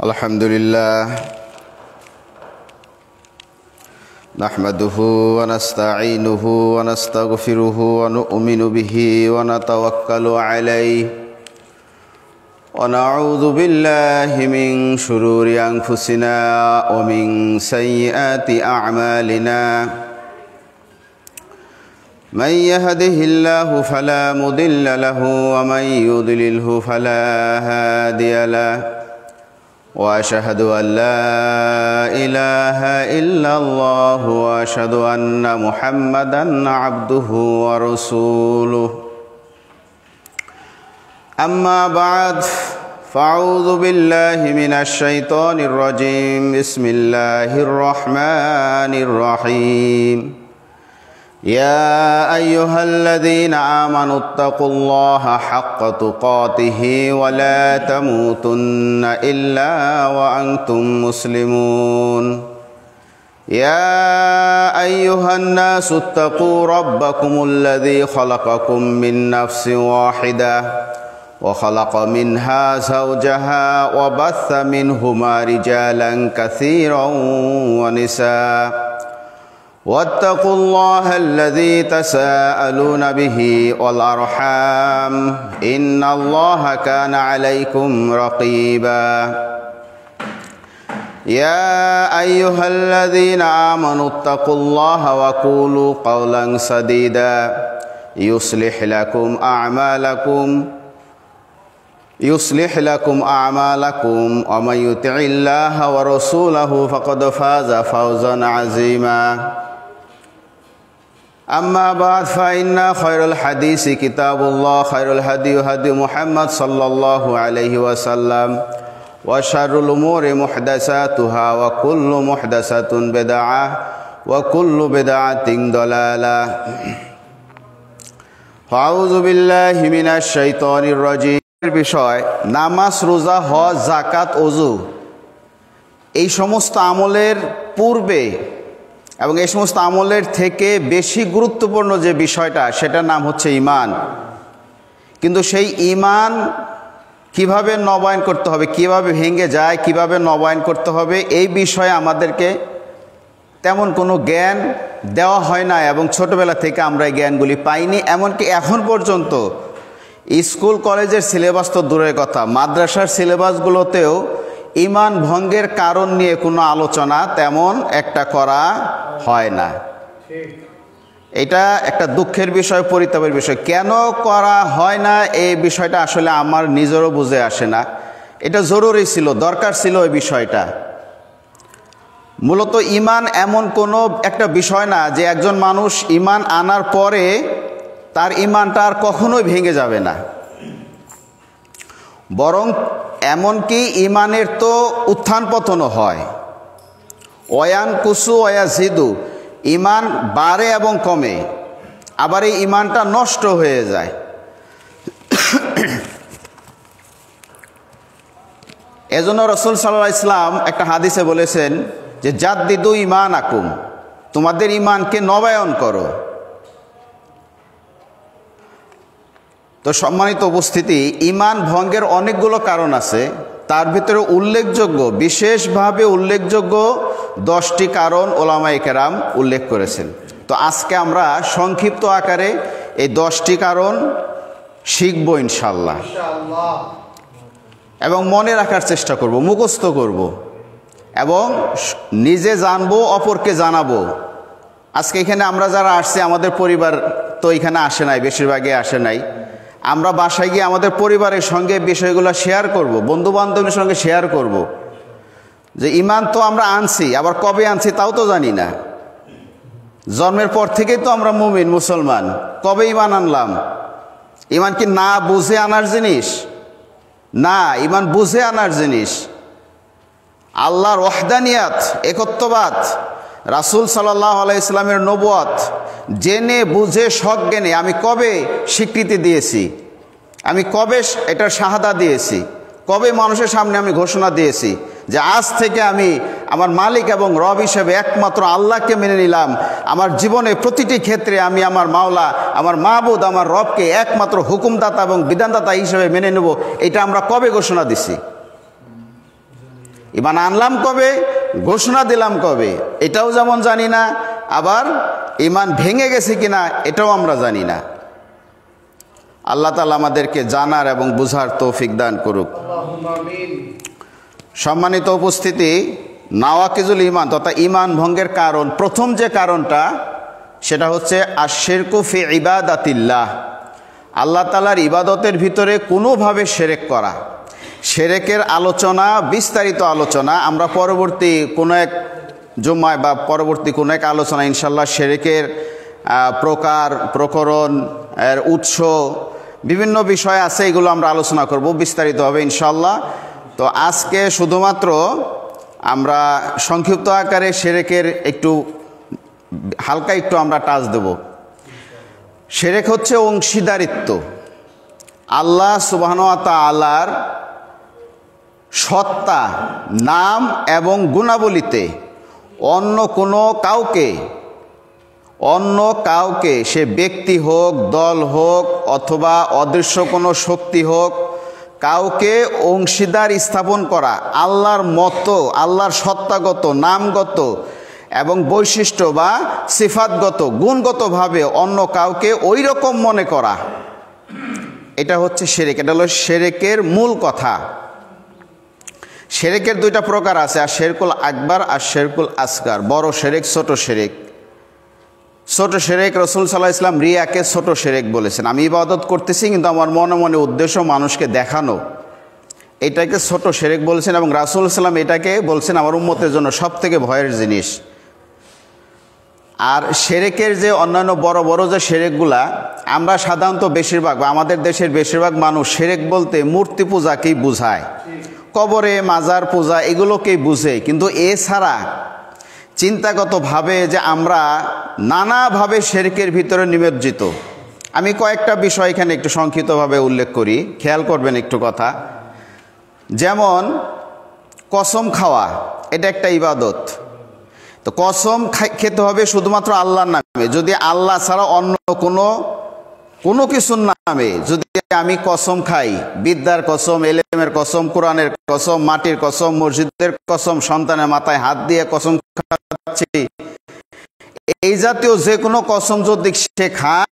Alhamdulillah nahmaduhu wa nasta'inuhu wa nastaghfiruhu wa nu'minu bihi wa natawakkalu alayhi wa na'udzu billahi min shururi anfusina wa min sayyiati a'malina man yahdihillahu fala mudilla lahu wa man yudlilhu fala hadiya lahu وأشهد أن لا إله إلا الله وأشهد أن محمدا عبده ورسوله أما بعد فأعوذ بالله من الشيطان الرجيم بسم الله الرحمن الرحيم يا أيها الذين آمنوا اتقوا الله حق تقاته ولا تموتن إلا وأنتم مسلمون يا أيها الناس اتقوا ربكم الذي خلقكم من نفس واحدة وخلق منها زوجها وبث منهما رجالا كثيرا ونساء واتقوا الله الذي تساءلون به والأرحام إن الله كان عليكم رقيبا يا أيها الذين آمنوا اتقوا الله وقولوا قولا سديدا يصلح لكم أعمالكم ومن يطع الله ورسوله فقد فاز فوزا عظيما أما بعد فإن خير الحديث كتاب الله خير الهدي هدي محمد صلى الله عليه وسلم وشر الأمور محدثاتها وكل محدثة بدعة وكل بدعة ضلالة فأعوذ بالله من الشيطان الرجيم বিষয় নামাজ রোজা হজ যাকাত ওযু এই সমস্ত আমলের পূর্বে এবং এই সমস্ত আমলের থেকে বেশি গুরুত্বপূর্ণ যে বিষয়টা সেটার নাম হচ্ছে ঈমান। কিন্তু সেই ঈমান কিভাবে নবায়ন করতে হবে, কিভাবে ভেঙে যায়, কিভাবে নবায়ন করতে হবে, এই বিষয়ে আমাদেরকে তেমন কোনো জ্ঞান দেওয়া হয় না এবং ছোটবেলা থেকে আমরা এই জ্ঞানগুলি পাইনি। এমনকি এখন পর্যন্ত স্কুল কলেজের সিলেবাস তো দূরের কথা, মাদ্রাসার সিলেবাসগুলোতেও ঈমান ভঙ্গের কারণ নিয়ে কোনো আলোচনা তেমন একটা করা হয় না। এটা একটা দুঃখের বিষয়, পরিতাপের বিষয়। কেন করা হয় না এই বিষয়টা আসলে আমার নিজেরও বুঝে আসে না। এটা জরুরি ছিল, দরকার ছিল এই বিষয়টা। মূলত ঈমান এমন কোনো একটা বিষয় না যে একজন মানুষ ঈমান আনার পরে তার ঈমানটা আর কখনোই ভেঙে যাবে না, বরং এমনকি ঈমানের তো উত্থান পতনও হয়। ওয়ান কুসু ওয়াজিদু, ঈমান বাড়ে এবং কমে, আবার এই ঈমানটা নষ্ট হয়ে যায়। এজন্য রাসূল সাল্লাল্লাহু আলাইহি ওয়াসাল্লাম একটা হাদিসে বলেছেন যে জাদ্দিদু ঈমানাকুম, তোমাদের ঈমানকে নবায়ন করো। তো সম্মানিত উপস্থিতি, ঈমান ভঙ্গের অনেকগুলো কারণ আছে, তার ভিতরে উল্লেখযোগ্য, বিশেষভাবে উল্লেখযোগ্য 10টি কারণ ওলামায়ে কেরাম উল্লেখ করেছেন। তো আজকে আমরা সংক্ষিপ্ত আকারে এই 10টি কারণ শিখব ইনশাআল্লাহ, এবং মনে রাখার চেষ্টা করব, মুখস্থ করব এবং নিজে জানবো, অপরকে জানাবো। আজকে এখানে আমরা যারা আসছি, আমাদের পরিবার তো এখানে আসে নাই, বেশিরভাগই আসে নাই। আমরা বাসায় গিয়ে আমাদের পরিবারের সঙ্গে বিষয়গুলো শেয়ার করব, বন্ধু বান্ধবের সঙ্গে শেয়ার করব যে ঈমান তো আমরা আনছি, আবার কবে আনছি তাও তো জানি না। জন্মের পর থেকেই তো আমরা মুমিন মুসলমান, কবে ঈমান আনলাম? ঈমান কি না বুঝে আনার জিনিস? না, ঈমান বুঝে আনার জিনিস। আল্লাহর ওয়াহদানিয়াত, একত্ববাদ, রাসূল সাল্লাল্লাহু আলাইহি সাল্লামের নবুয়ত জেনে বুঝে সজ্ঞানে আমি কবে স্বীকৃতি দিয়েছি, আমি কবে এটার শাহাদা দিয়েছি, কবে মানুষের সামনে আমি ঘোষণা দিয়েছি যে আজ থেকে আমি আমার মালিক এবং রব হিসেবে একমাত্র আল্লাহকে মেনে নিলাম, আমার জীবনে প্রতিটি ক্ষেত্রে আমি আমার মাওলা, আমার মাবুদ, আমার রবকে একমাত্র হুকুমদাতা এবং বিধানদাতা হিসেবে মেনে নেব, এটা আমরা কবে ঘোষণা দিছি? ঈমান আনলাম কবে, ঘোষণা দিলাম কবে, এটাও যেমন জানি না, আবার ঈমান ভেঙে গেছে কিনা এটাও আমরা জানি না। আল্লাহ তাআলা আমাদেরকে জানার এবং বুঝার তৌফিক দান করুক। সম্মানিত উপস্থিতি, নাওয়াকিজুল ঈমান তথা ঈমান ভঙ্গের কারণ, প্রথম যে কারণটা সেটা হচ্ছে আশ-শিরকু ফি ইবাদাতিল্লাহ, আল্লাহ তাআলার ইবাদতের ভিতরে কোনোভাবে শিরক করা। শিরকের আলোচনা, বিস্তারিত আলোচনা আমরা পরবর্তী কোনো এক জুম্মায় বা পরবর্তী কোনো এক আলোচনা ইনশাল্লাহ শিরকের প্রকার, প্রকরণ, এর উৎস, বিভিন্ন বিষয় আছে, এগুলো আমরা আলোচনা করব বিস্তারিতভাবে ইনশাল্লাহ। তো আজকে শুধুমাত্র আমরা সংক্ষিপ্ত আকারে শিরকের একটু হালকা একটু আমরা টাচ দেব। শিরক হচ্ছে অংশীদারিত্ব, আল্লাহ সুবহানাহু ওয়া তাআলার সত্তা, নাম এবং গুণাবলীতে অন্য কাউকে সে ব্যক্তি হোক, দল হোক অথবা অদৃশ্য কোনো শক্তি হোক, কাউকে অংশীদার স্থাপন করা, আল্লাহর মতো, আল্লাহর সত্তাগত, নামগত এবং বৈশিষ্ট্য বা সিফাতগত, গুণগতভাবে অন্য কাউকে ওই রকম মনে করা, এটা হচ্ছে শিরক। এটা হলো শিরকের মূল কথা। শিরকের দুইটা প্রকার আছে, আর শিরকুল আকবার আর শিরকুল আসগার, বড় শিরক, ছোট শিরক। ছোট শিরক রাসূল সাল্লাল্লাহু আলাইহি ওয়াসাল্লাম রিয়াকে ছোট শিরক বলেছেন। আমি ইবাদত করতেছি কিন্তু আমার মনে মনে উদ্দেশ্য মানুষকে দেখানো, এটাকে ছোট শিরক বলেছেন। এবং রাসূল সাল্লাল্লাহু আলাইহি ওয়াসাল্লাম এটাকে বলছেন আমার উম্মতের জন্য সবথেকে ভয়ের জিনিস। আর শিরকের যে অন্যান্য বড় বড় যে শিরকগুলা, আমরা সাধারণত বেশিরভাগ বা আমাদের দেশের বেশিরভাগ মানুষ শিরক বলতে মূর্তি পূজাকেই বুঝায়, কবরে মাজার পূজা এগুলোকেই বুঝে। কিন্তু এছাড়া চিন্তাগতভাবে যে আমরা নানাভাবে শিরকের ভিতরে নিমজ্জিত। আমি কয়েকটা বিষয় এখানে একটু সংক্ষিপ্তভাবে উল্লেখ করি, খেয়াল করবেন একটু কথা। যেমন কসম খাওয়া, এটা একটা ইবাদত। তো কসম খেতে হবে শুধুমাত্র আল্লাহর নামে। যদি আল্লাহ ছাড়া অন্য কোনো কিছুর নামে যদি আমি কসম খাই, বিদ্যার কসম, এলেমের কসম, কোরআনের কসম, মাটির কসম, মসজিদের কসম, সন্তানের মাথায় হাত দিয়ে কসম খাচ্ছি, এই জাতীয় যে কোনো কসম যদি সে খায়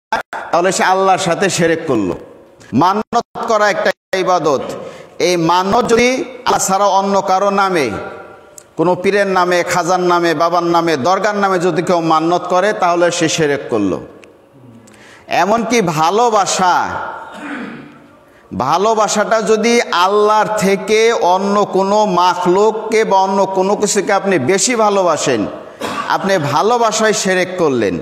তাহলে সে আল্লাহর সাথে শিরক করলো। মান্নত করা একটা ইবাদত। এই মান্নত যদি আল্লাহ ছাড়া অন্য কারো নামে, কোনো পীরের নামে, খাজার নামে, বাবার নামে, দরগার নামে যদি কেউ মান্নত করে তাহলে সে শিরক করলো। এমনকি ভালোবাসাটা যদি আল্লাহর থেকে অন্য কোনো মাখলুককে বা অন্য কোনো কিছুকে আপনি বেশি ভালোবাসেন, আপনি ভালোবাসায় শিরক করলেন।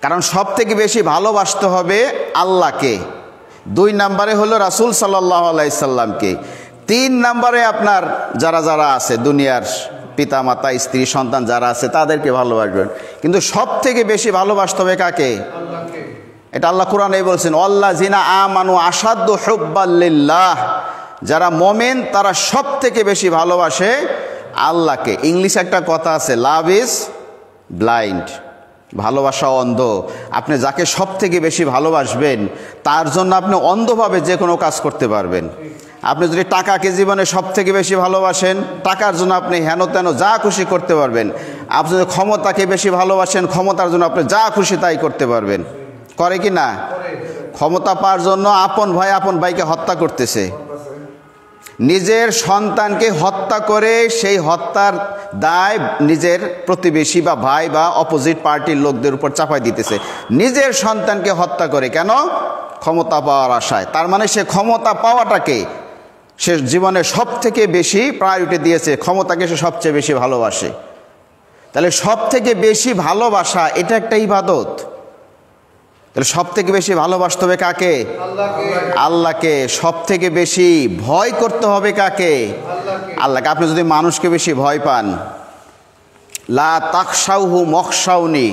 কারণ সব থেকে বেশি ভালোবাসতে হবে আল্লাহকে। 2 নম্বরে হলো রাসূল সাল্লাল্লাহু আলাইহি সাল্লামকে। 3 নম্বরে আপনার যারা আছে দুনিয়ার পিতা মাতা, স্ত্রী, সন্তান যারা আছে তাদেরকে ভালোবাসবেন। কিন্তু সব থেকে বেশি ভালোবাসতে হবে কাকে? আল্লাহকে। এটা আল্লাহ কোরআনে বলছেন, আল্লাযিনা আমানু আশাদ্দু হুব্বাল লিল্লাহ, যারা মুমিন তারা সব থেকে বেশি ভালোবাসে আল্লাহকে। ইংলিশে একটা কথা আছে, লাভ ইজ ব্লাইন্ড, ভালোবাসা অন্ধ। আপনি যাকে সব থেকে বেশি ভালোবাসবেন তার জন্য আপনি অন্ধভাবে যে কোনো কাজ করতে পারবেন। আপনি যদি টাকাকে জীবনে সব থেকে বেশি ভালোবাসেন, টাকার জন্য আপনি হেন তেন যা খুশি করতে পারবেন। আপনি যদি ক্ষমতাকে বেশি ভালোবাসেন, ক্ষমতার জন্য আপনি যা খুশি তাই করতে পারবেন। করে কি না? ক্ষমতা পাওয়ার জন্য আপন ভাইকে হত্যা করতেছে, নিজের সন্তানকে হত্যা করে সেই হত্যার দায় নিজের প্রতিবেশী বা ভাই বা অপোজিট পার্টির লোকদের উপর চাপাই দিতেছে। নিজের সন্তানকে হত্যা করে কেন? ক্ষমতা পাওয়ার আশায়। তার মানে সে ক্ষমতা পাওয়াটাকে সে জীবনে সব থেকে বেশি প্রায়োরিটি দিয়েছে, ক্ষমতাকে সে সবচেয়ে বেশি ভালোবাসে। তাহলে সব থেকে বেশি ভালোবাসা এটা একটা ইবাদত। তাহলে সব থেকে বেশি ভালোবাসতে হবে কাকে? আল্লাহকে। সব থেকে বেশি ভয় করতে হবে কাকে? আল্লাহকে। আপনি যদি মানুষকে বেশি ভয় পান, লা তাখশাউহু মখশাউনি,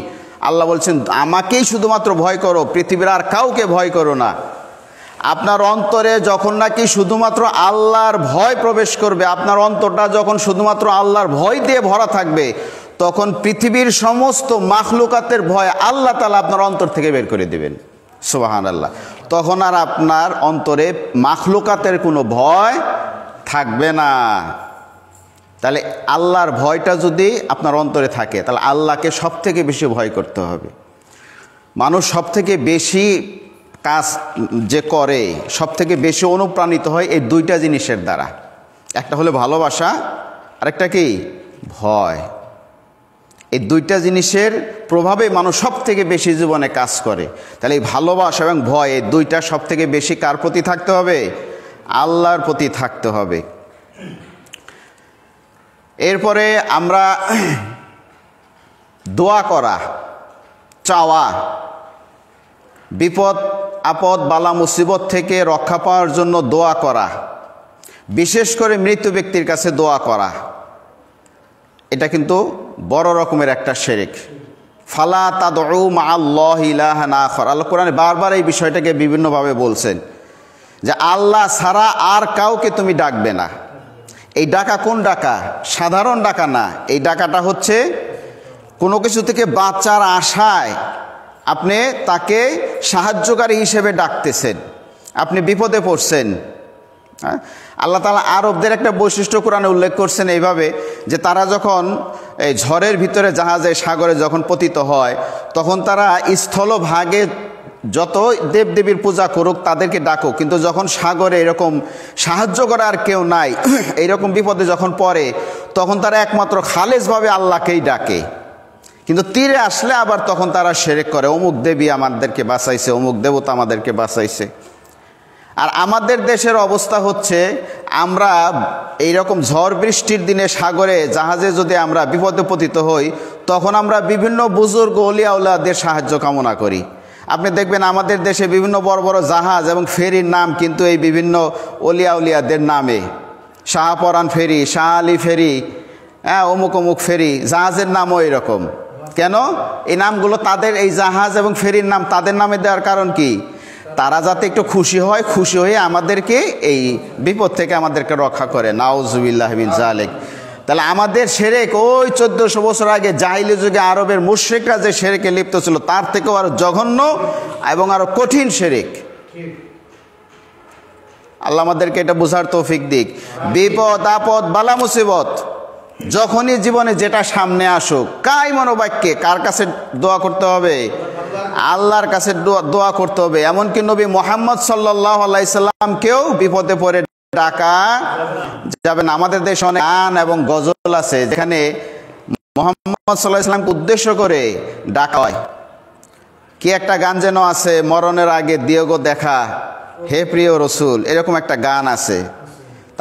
আল্লাহ বলছেন আমাকেই শুধুমাত্র ভয় করো, পৃথিবীর আর কাউকে ভয় করো না। আপনার অন্তরে যখন নাকি শুধুমাত্র আল্লাহর ভয় প্রবেশ করবে, আপনার অন্তরটা যখন শুধুমাত্র আল্লাহর ভয় দিয়ে ভরা থাকবে, তখন পৃথিবীর সমস্ত মাখলুকাতের ভয় আল্লাহ তাআলা আপনার অন্তর থেকে বের করে দেবেন। সুবহানাল্লাহ। তখন আর আপনার অন্তরে মাখলুকাতের কোনো ভয় থাকবে না। তাহলে আল্লাহর ভয়টা যদি আপনার অন্তরে থাকে, তাহলে আল্লাহকে সব থেকে বেশি ভয় করতে হবে। মানুষ সব থেকে বেশি কাজ যে করে, সব থেকে বেশি অনুপ্রাণিত হয় এই দুইটা জিনিসের দ্বারা। একটা হলো ভালোবাসা, আরেকটা কি ভয়। এই দুইটা জিনিসের প্রভাবে মানুষ সব থেকে বেশি জীবনে কাজ করে। তাহলে এই ভালোবাসা এবং ভয়, এই দুইটা সব থেকে বেশি কার প্রতি থাকতে হবে? আল্লাহর প্রতি থাকতে হবে। এরপরে আমরা দোয়া করা, চাওয়া, বিপদ আপদ বালা মুসিবত থেকে রক্ষা পাওয়ার জন্য দোয়া করা, বিশেষ করে মৃত ব্যক্তির কাছে দোয়া করা, এটা কিন্তু বড় রকমের একটা শিরক। ফালা তাদউ মা আল্লাহি ইলাহান আখার। আল্লাহ কোরআনে বারবার এই বিষয়টাকে বিভিন্নভাবে বলছেন যে আল্লাহ ছাড়া আর কাউকে তুমি ডাকবে না। এই ডাকা কোন ডাকা? সাধারণ ডাকা না। এই ডাকাটা হচ্ছে কোনো কিছু থেকে বাঁচার আশায় আপনি তাকে সাহায্যকারী হিসেবে ডাকতেছেন, আপনি বিপদে পড়ছেন। আল্লাহ তাআলা আরবদের একটা বৈশিষ্ট্য কোরআনে উল্লেখ করছেন এইভাবে যে তারা যখন এই ঝড়ের ভিতরে জাহাজে সাগরে যখন পতিত হয়, তখন তারা স্থলভাগে যত দেবদেবীর পূজা করুক, তাদেরকে ডাকুক, কিন্তু যখন সাগরে এরকম সাহায্য করার কেউ নাই, এইরকম বিপদে যখন পড়ে, তখন তারা একমাত্র খালেসভাবে আল্লাহকেই ডাকে। কিন্তু তীরে আসলে আবার তখন তারা শিরক করে, অমুক দেবী আমাদেরকে বাঁচাইছে, অমুক দেবতা আমাদেরকে বাঁচাইছে। আর আমাদের দেশের অবস্থা হচ্ছে, আমরা এইরকম ঝড় বৃষ্টির দিনে সাগরে জাহাজে যদি আমরা বিপদে পতিত হই, তখন আমরা বিভিন্ন বুজুর্গ ওলিয়া আউলিয়াদের সাহায্য কামনা করি। আপনি দেখবেন আমাদের দেশে বিভিন্ন বড় বড় জাহাজ এবং ফেরির নাম কিন্তু এই বিভিন্ন ওলিয়া আউলিয়াদের নামে। শাহপরান ফেরি, শাহ আলী ফেরি, অমুক অমুক ফেরি, জাহাজের নামও এরকম। কেন? এই নামগুলো তাদের, এই জাহাজ এবং ফেরির নাম তাদের নামে দেওয়ার কারণ কি? তারা যাতে একটু খুশি হয়, খুশি হয়ে আমাদেরকে এই বিপদ থেকে আমাদেরকে রক্ষা করে। নাউজুবিল্লাহ মিন যালিক। তাহলে আমাদের শিরক ওই 1400 বছর আগে জাহিলি যুগে আরবের মুশরিকরা যে শিরকে লিপ্ত ছিল, তার থেকেও আরো জঘন্য এবং আরো কঠিন শিরক। আল্লাহ আমাদেরকে এটা বোঝার তৌফিক দিক। বিপদ আপদ বালা মুসিবত যখনই জীবনে যেটা সামনে আসুক, কাই মনোবাক্যে কার কাছে দোয়া করতে হবে? আল্লাহর কাছে দোয়া করতে হবে। এমনকি নবী মুহাম্মদ সাল্লাল্লাহু আলাইহি সাল্লামকেও বিপদে পড়ে ডাকা যাবে না। আমাদের দেশে অনেক গান এবং গজল আছে যেখানে মুহাম্মদ সাল্লাল্লাহু আলাইহি সাল্লামকে উদ্দেশ্য করে ডাকা হয়। কি একটা গান যেন আছে, মরণের আগে দিও গো দেখা হে প্রিয় রসুল, এরকম একটা গান আছে।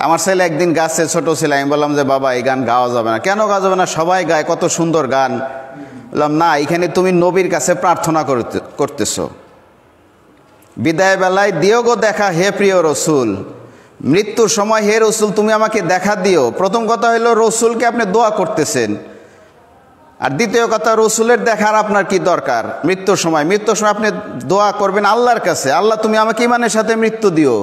আমার ছেলে একদিন গাছে, ছোট ছেলে, আমি বললাম যে বাবা এই গান গাওয়া যাবে না। কেন গাওয়া যাবে না? সবাই গায়, কত সুন্দর গান। বললাম না, এখানে তুমি নবীর কাছে প্রার্থনা করতেছ। বিদায় বেলায় দিও গো দেখা হে প্রিয় রসুল, মৃত্যুর সময় হে রসুল তুমি আমাকে দেখা দিও। প্রথম কথা হলো রসুলকে আপনি দোয়া করতেছেন, আর দ্বিতীয় কথা রসুলের দেখার আপনার কি দরকার? মৃত্যুর সময় আপনি দোয়া করবেন আল্লাহর কাছে, আল্লাহ তুমি আমাকে ঈমানের সাথে মৃত্যু দিও।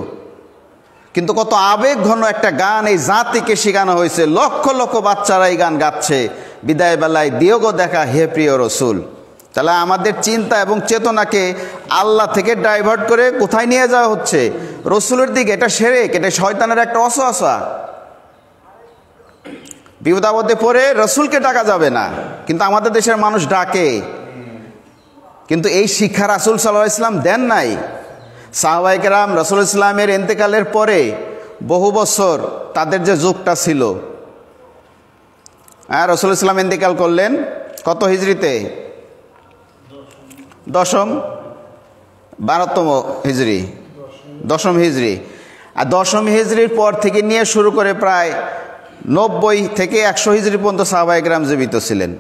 কিন্তু কত আবেগ ঘন একটা গান এই জাতিকে শেখানো হয়েছে। লক্ষ লক্ষ বাচ্চারা এই গান গাচ্ছে, বিদায় বেলায় দিও গো দেখা হে প্রিয় রসুল। তাহলে আমাদের চিন্তা এবং চেতনাকে আল্লাহ থেকে ডাইভার্ট করে কোথায় নিয়ে যাওয়া হচ্ছে? রসুলের দিকে। এটা শিরক, এটা শয়তানের একটা ওয়াসওয়াসা। বিপদ আপদে পড়ে রসুলকে ডাকা যাবে না, কিন্তু আমাদের দেশের মানুষ ডাকে। কিন্তু এই শিক্ষা রাসূল সাল্লাল্লাহু আলাইহি ওয়াসাল্লাম দেন নাই। সাহাবায়ে কেরাম রাসূল ইসলামের ইন্তেকালের পরে বহু বছর তাদের যে যুগটা ছিল, রাসূল ইসলাম ইন্তেকাল করলেন কত হিজরিতে? 10ম 12তম হিজরি, 10ম হিজরি। আর 10ম হিজরির পর থেকে নিয়ে শুরু করে প্রায় 90 থেকে 100 হিজরি পর্যন্ত সাহাবায়ে কেরাম জীবিত ছিলেন।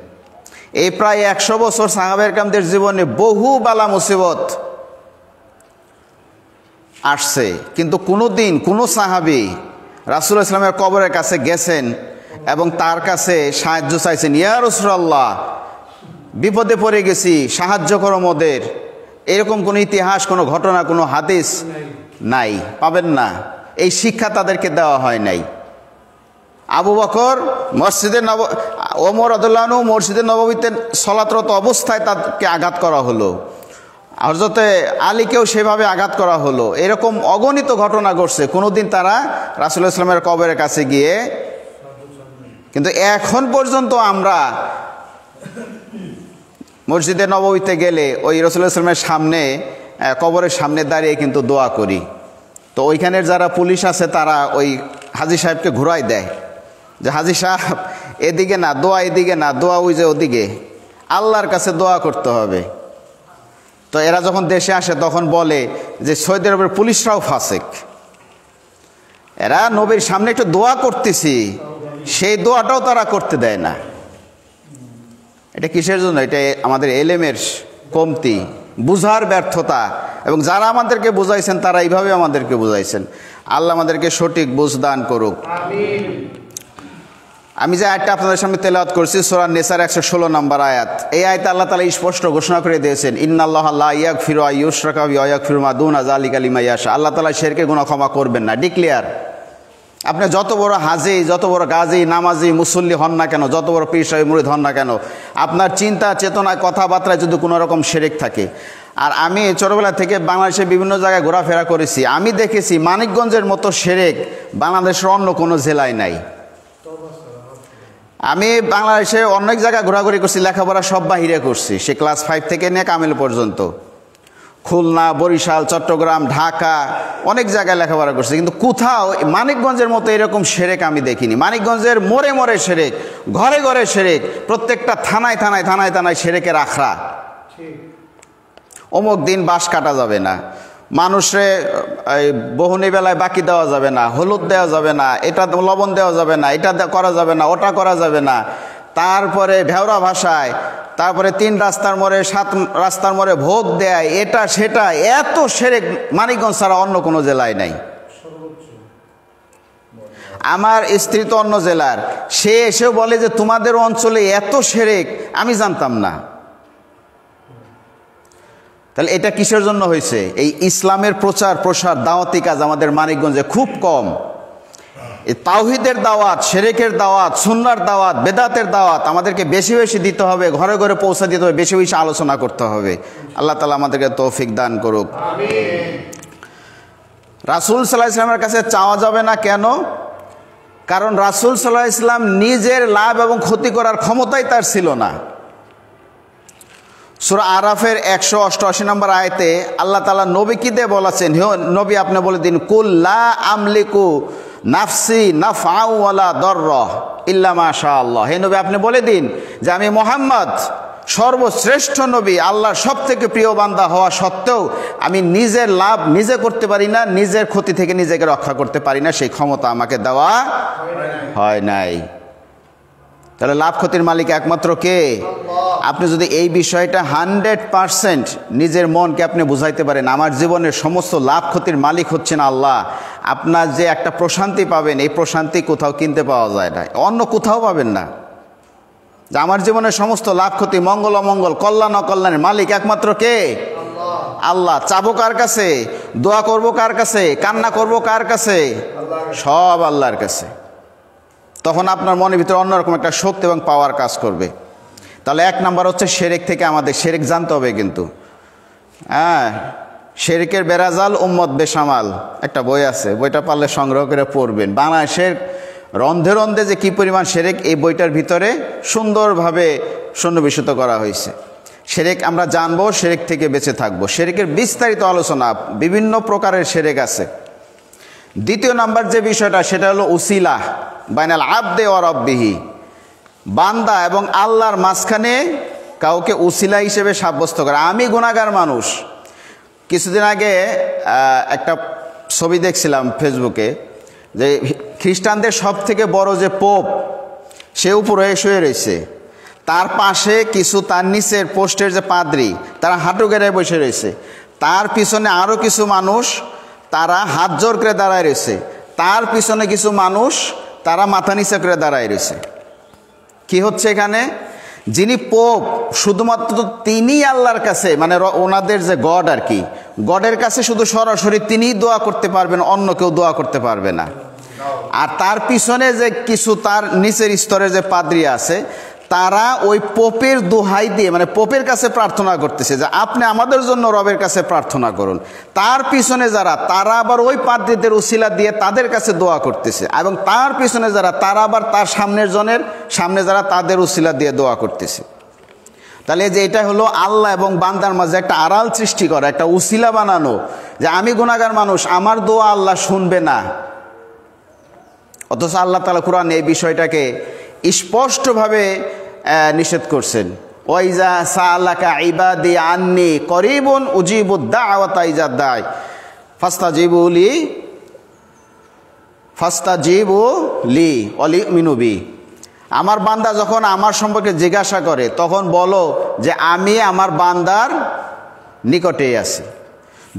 এই প্রায় 100 বছর সাহাবায়ে কেরামদের জীবনে বহু বালা মুসিবত আসছে, কিন্তু কোনোদিন কোনো সাহাবী রাসূল ইসলামের কবরের কাছে গেছেন এবং তার কাছে সাহায্য চাইছেন, ইয়া রাসূলুল্লাহ বিপদে পড়ে গেছি, সাহায্য করো মোদের, এরকম কোনো ইতিহাস, কোনো ঘটনা, কোনো হাদিস নাই, পাবেন না। এই শিক্ষা তাদেরকে দেওয়া হয় নাই। আবু বকর ওমর রাদিয়াল্লাহু আনহু মসজিদে নববীতে সলাতরত অবস্থায় তাদেরকে আঘাত করা হলো। হযরতে আলীকেও সেভাবে আঘাত করা হলো। এরকম অগণিত ঘটনা ঘটছে। কোনোদিন তারা রাসূলুল্লাহ সাল্লাল্লাহু আলাইহি ওয়াসাল্লামের কবরের কাছে গিয়ে, কিন্তু এখন পর্যন্ত আমরা মসজিদে নববীতে গেলে ওই রাসূলুল্লাহ সাল্লাল্লাহু আলাইহি ওয়াসাল্লামের সামনে, কবরের সামনে দাঁড়িয়ে কিন্তু দোয়া করি। তো ওইখানের যারা পুলিশ আছে তারা ওই হাজী সাহেবকে ঘুরাই দেয় যে হাজী সাহেব এদিকে না, দোয়া এদিকে না, দোয়া ওই যে ওদিকে, আল্লাহর কাছে দোয়া করতে হবে। তো এরা যখন দেশে আসে তখন বলে যে সৌদি আরবের পুলিশরাও ফাসেক, এরা নবীর সামনে একটু দোয়া করতেছি, সেই দোয়াটাও তারা করতে দেয় না। এটা কিসের জন্য? এটা আমাদের এলেমের কমতি, বুঝার ব্যর্থতা, এবং যারা আমাদেরকে বুঝাইছেন তারা এইভাবে আমাদেরকে বুঝাইছেন। আল্লাহ আমাদেরকে সঠিক বুঝ দান করুক। আমি যে আয়াতটা আপনাদের সামনে তেলাওয়াত করছি সূরা নিসার 116 নম্বর আয়াত, এই আয়াতে আল্লাহ তাআলা স্পষ্ট ঘোষণা করে দিয়েছেন, ইন্নাল্লাহা লা ইয়াগফিরু আন ইউশরাকা বিহি ওয়া ইয়াগফিরু মা দুনা যালিকা লিমান ইয়াশা। আল্লাহ তাআলা শিরকের গুনাহ ক্ষমা করবেন না, ডিক্লেয়ার। আপনি যত বড় হাজি, যত বড় গাজী, নামাজি, মুসল্লি হন না কেন, যত বড় পীর সাহেব মুরিদ হন না কেন, আপনার চিন্তা চেতনায় কথাবার্তায় যদি কোনো রকম শিরক থাকে। আর আমি ছোটবেলা থেকে বাংলাদেশে বিভিন্ন জায়গায় ঘোরাফেরা করেছি, আমি দেখেছি মানিকগঞ্জের মতো শিরক বাংলাদেশের অন্য কোনো জেলায় নাই। আমি বাংলাদেশে অনেক জায়গায় ঘোরাঘুরি করছি, লেখাপড়া সব বাহিরে করছি, সে ক্লাস 5 থেকে নিয়ে কামিল পর্যন্ত। খুলনা, বরিশাল, চট্টগ্রাম, ঢাকা, অনেক জায়গায় লেখাপড়া করছি, কিন্তু কোথাও মানিকগঞ্জের মতো এরকম শিরক আমি দেখিনি। মানিকগঞ্জের মোড়ে মোড়ে শিরক, ঘরে ঘরে শিরক, প্রত্যেকটা থানায় থানায় থানায় থানায় শিরকের আখড়া। অমুক দিন বাঁশ কাটা যাবে না, মানুষে বহুনি বেলায় বাকি দেওয়া যাবে না, হলুদ দেওয়া যাবে না, এটা লবণ দেওয়া যাবে না, এটা করা যাবে না, ওটা করা যাবে না। তারপরে ভেওরা ভাষায়, তারপরে 3 রাস্তার মোড়ে 7 রাস্তার মোড়ে ভোগ দেয়, এটা সেটা, এত শিরক মানিকগঞ্জ ছাড়া অন্য কোনো জেলায় নাই। আমার স্ত্রী তো অন্য জেলার, সে এসেও বলে যে তোমাদের অঞ্চলে এত শিরক, আমি জানতাম না। তাহলে এটা কিসের জন্য হয়েছে? এই ইসলামের প্রচার প্রসার, দাওয়াতি কাজ আমাদের মানিকগঞ্জে খুব কম। এই তাওহীদের দাওয়াত, শিরকের দাওয়াত, সুন্নাহর দাওয়াত, বেদাতের দাওয়াত আমাদেরকে বেশি বেশি দিতে হবে, ঘরে ঘরে পৌঁছে দিতে হবে, বেশি বেশি আলোচনা করতে হবে। আল্লাহ তাআলা আমাদেরকে তৌফিক দান করুক। রাসূল সাল্লাল্লাহু আলাইহি ওয়াসাল্লামের কাছে চাওয়া যাবে না কেন? কারণ রাসূল সাল্লাল্লাহু আলাইহি ওয়াসাল্লাম নিজের লাভ এবং ক্ষতি করার ক্ষমতাই তার ছিল না। সূরা আরাফের 188 নম্বর আয়াতে আল্লাহ তাআলা নবীকে দিয়ে বলেছেন, হে নবী আপনি বলে দিন, কুল লা আমলিকু নাফসি নাফআ ওয়ালা দাররা ইল্লা মা শাআল্লাহ। হে নবী আপনি বলে দিন যে আমি মুহাম্মদ সর্বশ্রেষ্ঠ নবী, আল্লাহর সবথেকে প্রিয় বান্দা হওয়া সত্ত্বেও আমি নিজের লাভ নিজে করতে পারি না, নিজের ক্ষতি থেকে নিজেকে রক্ষা করতে পারি না, সেই ক্ষমতা আমাকে দেওয়া হয় নাই। তাহলে লাভ ক্ষতির মালিক একমাত্র কে? আপনি যদি এই বিষয়টা 100% নিজের মনকে আপনি বুঝাইতে পারেন, আমার জীবনের সমস্ত লাভ ক্ষতির মালিক হচ্ছেন আল্লাহ, আপনার যে একটা প্রশান্তি পাবেন, এই প্রশান্তি কোথাও কিনতে পাওয়া যায় না, অন্য কোথাও পাবেন না। যে আমার জীবনের সমস্ত লাভ ক্ষতি, মঙ্গল অমঙ্গল, কল্যাণ অকল্যাণের মালিক একমাত্র কে? আল্লাহ। চাবো কার কাছে? দোয়া করব কার কাছে? কান্না করব কার কাছে? সব আল্লাহর কাছে। তখন আপনার মনের ভিতরে অন্যরকম একটা শক্তি এবং পাওয়ার কাজ করবে। তাহলে 1 নাম্বার হচ্ছে শিরক থেকে আমাদের শিরক জানতে হবে। কিন্তু শিরকের বেরাজাল উম্মত বেসামাল একটা বই আছে, বইটা পারলে সংগ্রহ করে পড়বেন। বাংলাদেশের রন্ধে রন্ধে যে কি পরিমাণ শিরক এই বইটার ভিতরে সুন্দরভাবে সন্নিবেশিত করা হয়েছে। শিরক আমরা জানবো, শিরক থেকে বেঁচে থাকবো। শিরকের বিস্তারিত আলোচনা, বিভিন্ন প্রকারের শিরক আছে। 2 নাম্বার যে বিষয়টা সেটা হলো উসিলা বাইনাল আবদে ওয়া রাব্বিহি, বান্দা এবং আল্লাহর মাঝখানে কাউকে উসিলা হিসেবে সাব্যস্ত করা। আমি গুনাহগার মানুষ। কিছুদিন আগে একটা ছবি দেখছিলাম ফেসবুকে, যে খ্রিস্টানদের সব থেকে বড় যে পোপ, সে উপরে শুয়ে রয়েছে, তার পাশে কিছু তার নিচের পোস্টের যে পাদ্রী, তারা হাঁটু গেড়ে বসে রয়েছে, তার পিছনে আরও কিছু মানুষ তারা হাত জোর করে দাঁড়ায় রয়েছে, তার পিছনে কিছু মানুষ তারা মাথা নিচে করে দাঁড়ায় রয়েছে। কি হচ্ছে এখানে? যিনি পোপ শুধুমাত্র তিনি আল্লাহর কাছে, মানে ওনাদের যে গড আর কি, গডের কাছে শুধু সরাসরি তিনিই দোয়া করতে পারবেন, অন্য কেউ দোয়া করতে পারবে না। আর তার পিছনে যে কিছু তার নিচের স্তরে যে পাদ্রী আছে, তারা ওই পোপের দোহাই দিয়ে, মানে পোপের কাছে প্রার্থনা করতেছে যে আপনি আমাদের জন্য রবের কাছে প্রার্থনা করুন। তার পিছনে যারা, তারা আবার ওই পাদ্রীদের উসিলা দিয়ে তাদের কাছে দোয়া করতেছে, এবং তার পিছনে যারা, তারা আবার তার সামনে যারা, তাদের উসিলা দিয়ে দোয়া করতেছে। তাহলে যে এটা হলো আল্লাহ এবং বান্দার মাঝে একটা আড়াল সৃষ্টি করা, একটা উসিলা বানানো, যে আমি গুনাহগার মানুষ, আমার দোয়া আল্লাহ শুনবে না। অথচ আল্লাহ তাআলা কুরআনে এই বিষয়টাকে স্পষ্টভাবে নিষেধ করছেন। ওয়াইজা সাআলাকা ইবাদি আন্নি করিবুন উজিবুদ দাওয়াতা ইজা দাই ফাস্তাজিবু লি ওয়ালিউমিনু বি। আমার বান্দা যখন আমার সম্পর্কে জিজ্ঞাসা করে, তখন বলো যে আমি আমার বান্দার নিকটেই আছি।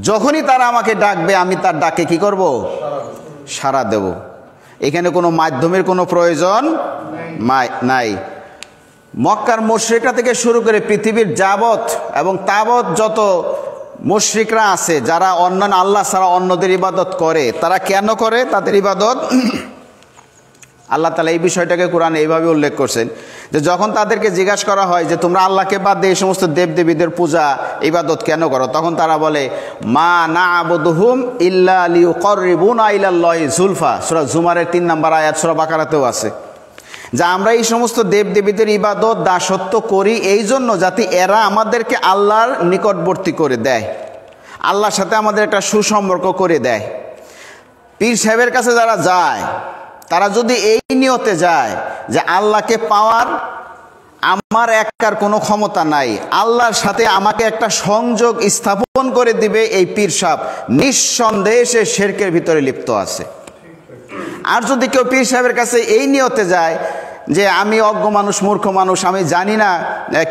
যখনই তারা আমাকে ডাকবে, আমি তার ডাকে কি করব? সাড়া দেব। এখানে কোনো মাধ্যমের কোনো প্রয়োজন নাই। মক্কার মুশরিকরা থেকে শুরু করে পৃথিবীর যাবত এবং তাবৎ যত মুশরিকরা আছে, যারা অন্যান্য আল্লাহ ছাড়া অন্যদের ইবাদত করে, তারা কেন করে তাদের ইবাদত? আল্লাহ তাআলা এই বিষয়টাকে কোরআনে এইভাবে উল্লেখ করছেন যে যখন তাদেরকে জিজ্ঞাসা করা হয় যে তোমরা আল্লাহকে বাদ দিয়ে এই সমস্ত দেবদেবীদের পূজা ইবাদত কেন করো, তখন তারা বলে মা না'বুদুহুম ইল্লা লিয়ুকাররিবুনা ইলাল্লাহি যুলফা। সূরা জুমারের 3 নম্বর আয়াত, সূরা বাকারাতেও আছে যে আমরা এই সমস্ত দেবদেবীদের ইবাদত দাসত্ব করি এই জন্য যাতে এরা আমাদেরকে আল্লাহর নিকটবর্তী করে দেয়, আল্লাহর সাথে আমাদের একটা সুসম্পর্ক করে দেয়। পীর সাহেবের কাছে যারা যায়, তারা যদি এই নিয়তে যায় যে আল্লাহকে পাওয়ার আমার একার কোনো ক্ষমতা নাই, আল্লাহর সাথে আমাকে একটা সংযোগ স্থাপন করে দিবে এই পীর সাহেব, নিঃসন্দেহে সে শিরকের ভিতরে লিপ্ত আছে। আর যদি কেউ পীর সাহেবের কাছে এই নিয়তে যায় যে আমি অজ্ঞ মানুষ, মূর্খ মানুষ, আমি জানি না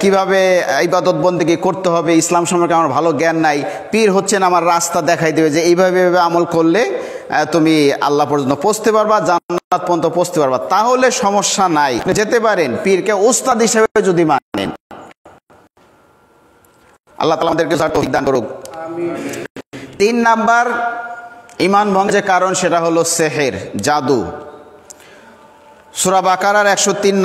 কিভাবে ইবাদত বন্দেগী করতে হবে, ইসলাম সম্পর্কে আমার ভালো জ্ঞান নাই, পীর হচ্ছেন আমার রাস্তা দেখাই দেবে যে এইভাবে আমল করলে তুমি আল্লাহ পর্যন্ত পৌঁছতে পারবা, জান্নাত পর্যন্ত পৌঁছতে পারবা, তাহলে সমস্যা নাই, যেতে পারেন পীরকে উস্তাদ হিসেবে যদি মানেন। আল্লাহ তাআলা আমাদেরকে তৌফিক দান করুক। 3 নাম্বার ঈমান ভঙ্গের কারণ, সেটা হলো সেহের, জাদু। সূরা বাকারার 102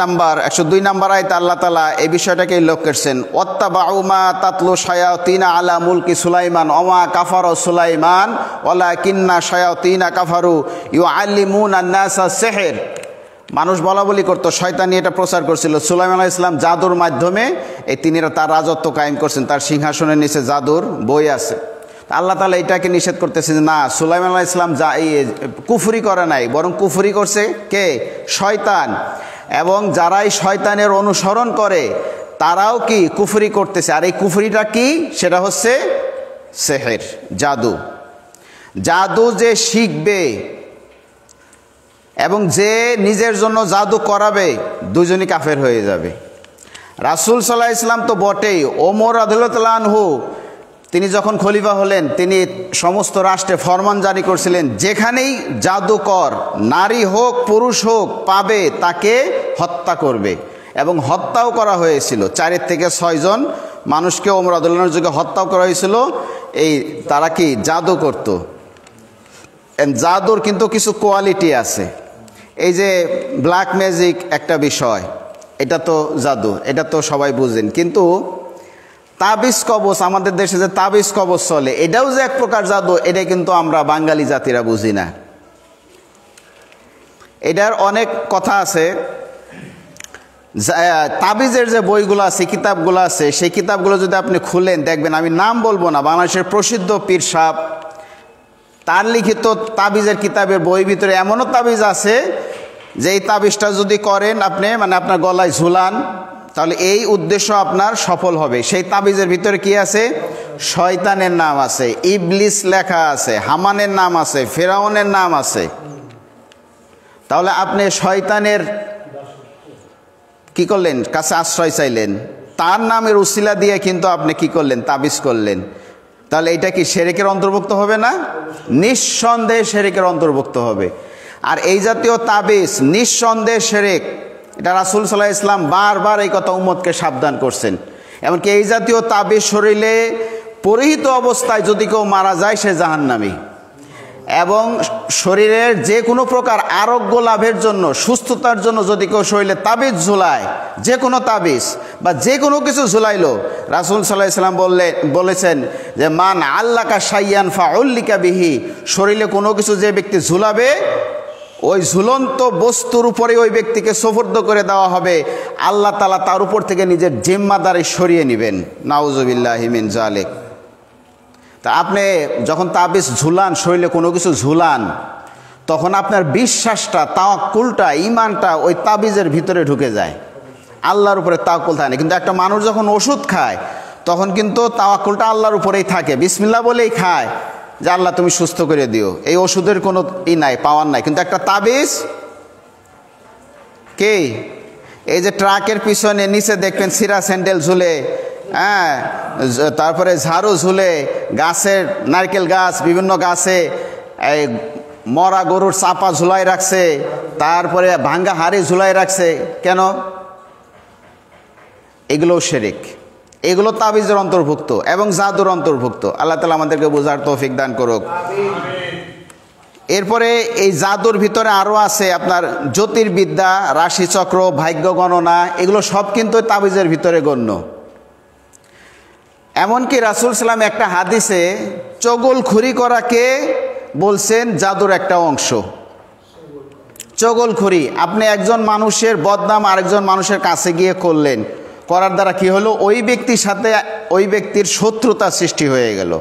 নম্বর আয়াতে আল্লাহ তাআলা এই বিষয়টাকে উল্লেখ করেছেন, ওয়াত্তাবাউ মা তাতলু শায়াতিনা আলা মুলকি সুলাইমান ওয়া কাফারা সুলাইমান ওয়ালাকিন্না শায়াতিনা কাফারু ইউআল্লিমুনা আন-নাসা সিহর। মানুষ বলাবলি করতো, শয়তানি এটা প্রচার করছিল, সুলাইমান আলাইহিস সালাম জাদুর মাধ্যমে তিনি তার রাজত্ব কায়েম করছেন, তার সিংহাসনের নিচে জাদুর বই আছে। আল্লাহ তাআলা এটাকে নিষেধ করতেছে যে না, সুলাইমান আলাইহিস সালাম কুফরি করে নাই, বরং কুফরি করছে কে? শয়তান। এবং যারা এই শয়তানের অনুসরণ করে তারাও কি কুফরি করতেছে। আর এই কুফরিটা কি? সেটা হচ্ছে সেহের, জাদু। জাদু যে শিখবে এবং যে নিজের জন্য জাদু করাবে, দুজনই কাফের হয়ে যাবে। রাসূল সাল্লাল্লাহু আলাইহি ওয়াসাল্লাম তো বটেই। ওমর রাদিয়াল্লাহু তাআলা আনহু তিনি যখন খলিফা হলেন, তিনি সমস্ত রাষ্ট্রে ফরমান জারি করছিলেন, যেখানেই জাদুকর নারী হোক পুরুষ হোক পাবে তাকে হত্যা করবে। এবং হত্যাও করা হয়েছিল, 4 থেকে 6 জন মানুষকে ওমর রাদিয়াল্লাহু আনহুর যুগে হত্যাও করা হয়েছিল। তারা কি জাদু করত। জাদুর কিন্তু কিছু কোয়ালিটি আছে। এই যে ব্ল্যাক ম্যাজিক একটা বিষয়, এটা তো জাদু, এটা তো সবাই বুঝেন। কিন্তু তাবিজ কবচ, আমাদের দেশে যে তাবিজ কবচ চলে, এটাও যে এক প্রকার জাদু, এটা কিন্তু আমরা বাঙালি জাতিরা বুঝি না। এটার অনেক কথা আছে। তাবিজের যে বইগুলো আছে, কিতাবগুলো আছে, সেই কিতাবগুলো যদি আপনি খুলেন দেখবেন, আমি নাম বলবো না, বাংলাদেশের প্রসিদ্ধ পীর সাহেব তার লিখিত তাবিজের কিতাবের বই ভিতরে এমনও তাবিজ আছে যে এই তাবিজটা যদি করেন আপনি, মানে আপনার গলায় ঝুলান, তাহলে এই উদ্দেশ্য আপনার সফল হবে। সেই তাবিজের ভিতরে কি আছে? শয়তানের নাম আছে, ইবলিস লেখা আছে, হামানের নাম আছে, ফেরাউনের নাম আছে। তাহলে আপনি শয়তানের কি করলেন? কাছে আশ্রয় চাইলেন, তার নামের উসিলা দিয়ে কিন্তু আপনি কি করলেন? তাবিজ করলেন। তাহলে এটা কি শিরকের অন্তর্ভুক্ত হবে না? নিঃসন্দেহে শিরকের অন্তর্ভুক্ত হবে। আর এই জাতীয় তাবিজ নিঃসন্দেহে শিরক। এটা রাসূল সাল্লাল্লাহু আলাইহি ওয়াসাল্লাম বারবার এই কথা উম্মতকে সাবধান করছেন। এমনকি এই জাতীয় তাবিজ শরীরে পরিহিত অবস্থায় যদি কেউ মারা যায় সে জাহান্নামী। এবং শরীরের যে কোনো প্রকার আরোগ্য লাভের জন্য, সুস্থতার জন্য যদি কেউ শরীরে তাবিজ ঝুলায়, যে কোনো তাবিজ বা যে কোনো কিছু ঝুলাইলো, রাসূল সাল্লাল্লাহু আলাইহি ওয়াসাল্লাম বলেছেন যে মান আল্লাকা শাইয়ান ফাউল্লিকা বিহি, শরীরে কোনো কিছু যে ব্যক্তি ঝুলাবে ওই ঝুলন্ত বস্তুর উপরে ওই ব্যক্তিকে সুপর্দ করে দেওয়া হবে, আল্লাহ তাআলা তার উপর থেকে নিজের জিম্মাদারি সরিয়ে নেবেন। নাউজুবিল্লাহি মিন যালিক। তা আপনি যখন তাবিজ ঝুলান, শরীরে কোনো কিছু ঝুলান, তখন আপনার বিশ্বাসটা, তাওয়াক্কুলটা, ঈমানটা ওই তাবিজের ভিতরে ঢুকে যায়, আল্লাহর উপরে তাওয়াক্কুল থাকে না। কিন্তু একটা মানুষ যখন ওষুধ খায় তখন কিন্তু তাওয়াক্কুলটা আল্লাহর উপরেই থাকে, বিসমিল্লাহ বলেই খায় যে আল্লাহ তুমি সুস্থ করে দিও, এই ওষুধের কোনো নাই, পাওয়ার নাই। কিন্তু একটা তাবিজ কে, এই যে ট্রাকের পিছনে নিচে দেখবেন সিরা স্যান্ডেল ঝুলে, হ্যাঁ, তারপরে ঝাড়ু ঝুলে, গাছের নারকেল গাছ, বিভিন্ন গাছে এই মরা গরুর চাপা ঝুলাই রাখছে, তারপরে ভাঙ্গা হাড়ি ঝুলাই রাখছে। কেন? এগুলোও শিরক, এগুলো তাবিজের অন্তর্ভুক্ত এবং জাদুর অন্তর্ভুক্ত। আল্লাহ তাআলা আমাদেরকে বোঝার তৌফিক দান করুক। এরপরে এই জাদুর ভিতরে আরও আছে আপনার জ্যোতির্বিদ্যা, রাশিচক্র, ভাগ্য গণনা, এগুলো সব কিন্তু তাবিজের ভিতরে গণ্য। এমনকি রাসূল সাল্লাম একটা হাদিসে চগলখুরি করাকে বলছেন জাদুর একটা অংশ। চগলখুরি, আপনি একজন মানুষের বদনাম আরেকজন মানুষের কাছে গিয়ে করলেন, করার দ্বারা কি হলো, ওই ব্যক্তির সাথে ওই ব্যক্তির শত্রুতা সৃষ্টি হয়ে গেল।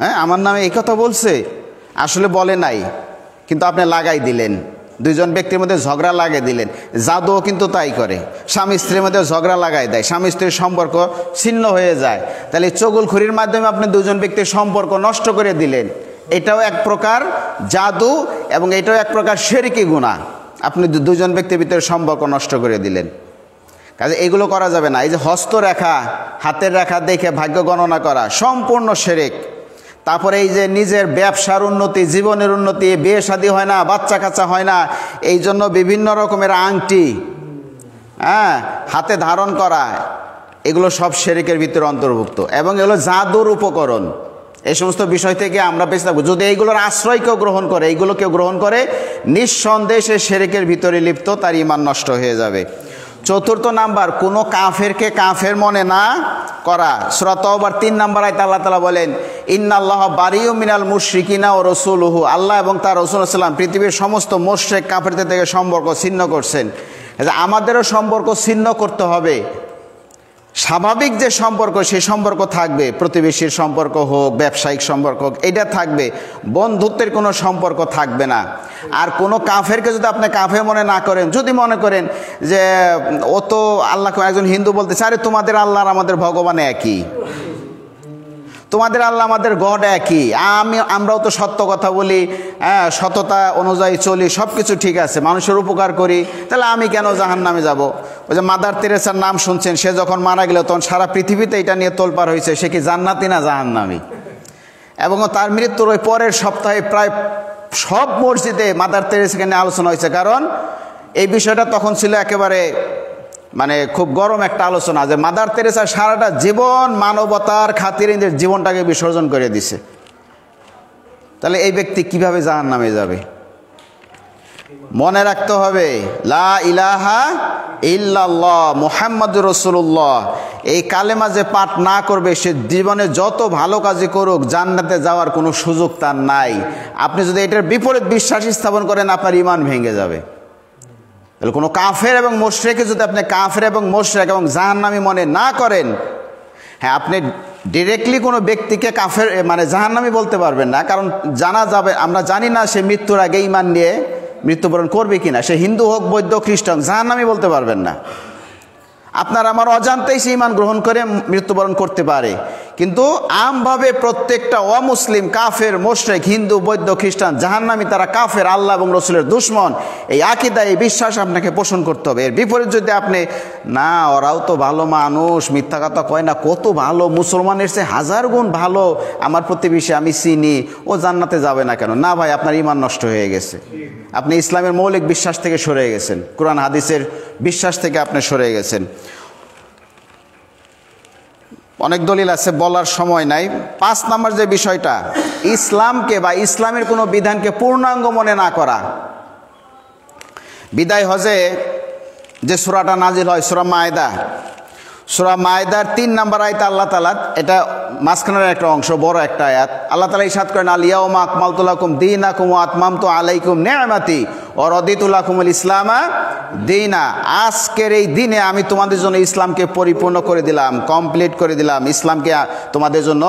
হ্যাঁ, আমার নামে এই কথা বলছে, আসলে বলে নাই, কিন্তু আপনি লাগাই দিলেন, দুইজন ব্যক্তির মধ্যে ঝগড়া লাগিয়ে দিলেন। জাদুও কিন্তু তাই করে, স্বামী স্ত্রীর মধ্যে ঝগড়া লাগাই দেয়, স্বামী স্ত্রীর সম্পর্ক ছিন্ন হয়ে যায়। তাহলে চগলখুরির মাধ্যমে আপনি দুজন ব্যক্তির সম্পর্ক নষ্ট করে দিলেন, এটাও এক প্রকার জাদু এবং এটাও এক প্রকার শিরকি গুনাহ। আপনি দুজন ব্যক্তির ভিতরে সম্পর্ক নষ্ট করে দিলেন, কাজে এগুলো করা যাবে না। এই যে হস্তরেখা, হাতের রেখা দেখে ভাগ্য গণনা করা সম্পূর্ণ শিরক। তারপরে এই যে নিজের ব্যবসার উন্নতি, জীবনের উন্নতি, বিয়ে শাদী হয় না, বাচ্চা কাচ্চা হয় না, এই জন্য বিভিন্ন রকমের আংটি, হ্যাঁ, হাতে ধারণ করা, এগুলো সব শিরকের ভিতরে অন্তর্ভুক্ত এবং এগুলো জাদুর উপকরণ। এই সমস্ত বিষয় থেকে আমরা বেঁচে থাকবো। যদি এইগুলোর আশ্রয় কেউ গ্রহণ করে, এইগুলো কেউ গ্রহণ করে, নিঃসন্দেহে সে শিরকের ভিতরে লিপ্ত, তার ঈমান নষ্ট হয়ে যাবে। চতুর্থ নাম্বার, কোনো কাফেরকে কাফের মনে না করা। সূরা তাওবার 3 নম্বর আয়াতে আল্লাহ তাআলা বলেন, ইন্নাল্লাহা বারিউম মিনাল মুশরিকিনা ওয়া রাসূলুহু, আল্লাহ এবং তার রাসূল সাল্লাল্লাহু আলাইহি ওয়াসাল্লাম পৃথিবীর সমস্ত মুশরিক কাফেরদের থেকে সম্পর্ক ছিন্ন করছেন। আমাদেরও সম্পর্ক ছিন্ন করতে হবে। স্বাভাবিক যে সম্পর্ক, সেই সম্পর্ক থাকবে, প্রতিবেশীর সম্পর্ক হোক, ব্যবসায়িক সম্পর্ক হোক, এটা থাকবে, বন্ধুত্বের কোনো সম্পর্ক থাকবে না। আর কোনো কাফেরকে যদি আপনি কাফের মনে না করেন, যদি মনে করেন যে ও তো আল্লাহ, একজন হিন্দু বলতেছে, আরে তোমাদের আল্লাহ আর আমাদের ভগবান একই, তোমাদের আল্লাহ আমাদের গড একই, আমরাও তো সত্য কথা বলি, হ্যাঁ, সততা অনুযায়ী চলি, সব কিছু ঠিক আছে, মানুষের উপকার করি, তাহলে আমি কেন জাহান্নামে যাব? ওই যে মাদার তেরেসার নাম শুনছেন, সে যখন মারা গেল তখন সারা পৃথিবীতে এটা নিয়ে তোলপাড় হয়েছে, সে কি জান্নাতি না জাহান্নামী। এবং তার মৃত্যুর ওই পরের সপ্তাহে প্রায় সব মসজিদে মাদার তেরেসাকে নিয়ে আলোচনা হয়েছে, কারণ এই বিষয়টা তখন ছিল একেবারে মানে খুব গরম একটা আলোচনা, যে মাদার তেরেসা সারাটা জীবন মানবতার খাতিরে নিজের জীবনটাকে বিসর্জন করে দিছে। তাহলে এই ব্যক্তি কিভাবে জাহান্নামে যাবে? মনে রাখতে হবে, লা ইলাহা ইল্লাল্লাহ মুহাম্মাদুর রাসূলুল্লাহ, এই কালেমা যে পাঠ না করবে সে জীবনে যত ভালো কাজই করুক জান্নাতে যাওয়ার কোনো সুযোগ তার নাই। আপনি যদি এটার বিপরীত বিশ্বাস স্থাপন করেন, আপনার ঈমান ভেঙে যাবে। তাহলে কোনো কাফের এবং মুশরিককে যদি আপনি কাফের এবং মুশরিক এবং জাহান্নামী মনে না করেন, হ্যাঁ, আপনি ডিরেক্টলি কোনো ব্যক্তিকে কাফের মানে জাহান্নামী বলতে পারবেন না, কারণ জানা যাবে, আমরা জানি না সে মৃত্যুর আগে ঈমান নিয়ে মৃত্যুবরণ করবে কিনা। সে হিন্দু হোক, বৌদ্ধ, খ্রিস্টান, জাহান্নামী বলতে পারবেন না। আপনার আমার অজান্তেই সে ঈমান গ্রহণ করে মৃত্যুবরণ করতে পারে, কিন্তু আমভাবে প্রত্যেকটা অমুসলিম, কাফের, মুশরিক, হিন্দু, বৌদ্ধ, খ্রিস্টান, জাহান্নামী, তারা কাফের, আল্লাহ এবং রসুলের দুশমন, এই আকীদা, এই বিশ্বাস আপনাকে পোষণ করতে হবে। এর বিপরীত যদি আপনি না ওরাও তো ভালো মানুষ, মিথ্যা কথা কয় না, কত ভালো, মুসলমানের চেয়ে 1000 গুণ ভালো আমার প্রতিবেশী, আমি চিনি, ও জান্নাতে যাবে না কেন? না ভাই, আপনার ঈমান নষ্ট হয়ে গেছে। আপনি ইসলামের মৌলিক বিশ্বাস থেকে সরে গেছেন, কোরআন হাদিসের বিশ্বাস থেকে আপনি সরে গেছেন। অনেক দলিল আছে, বলার সময় নাই। 5 নম্বর যে বিষয়টা, ইসলামকে বা ইসলামের কোনো বিধানকে পূর্ণাঙ্গ মনে না করা। বিদায় হজে যে সূরাটা নাজিল হয়, সূরা মায়েদা, সূরা মায়েদার 3 নম্বর আয়াত আল্লাহ তাআলা, এটা মাঝখানের একটা অংশ, বড় একটা আয়াত, আল্লাহ তাআলা ইরশাদ করেন, আল ইয়াউমা আকমালতু লাকুম দীনাকুম ওয়া আতমামতু আলাইকুম নি'মাতি ওয়া রাদিতু লাকুমুল ইসলামা দীনা। আজকের এই দিনে আমি তোমাদের জন্য ইসলামকে পরিপূর্ণ করে দিলাম, কমপ্লিট করে দিলাম। ইসলামকে তোমাদের জন্য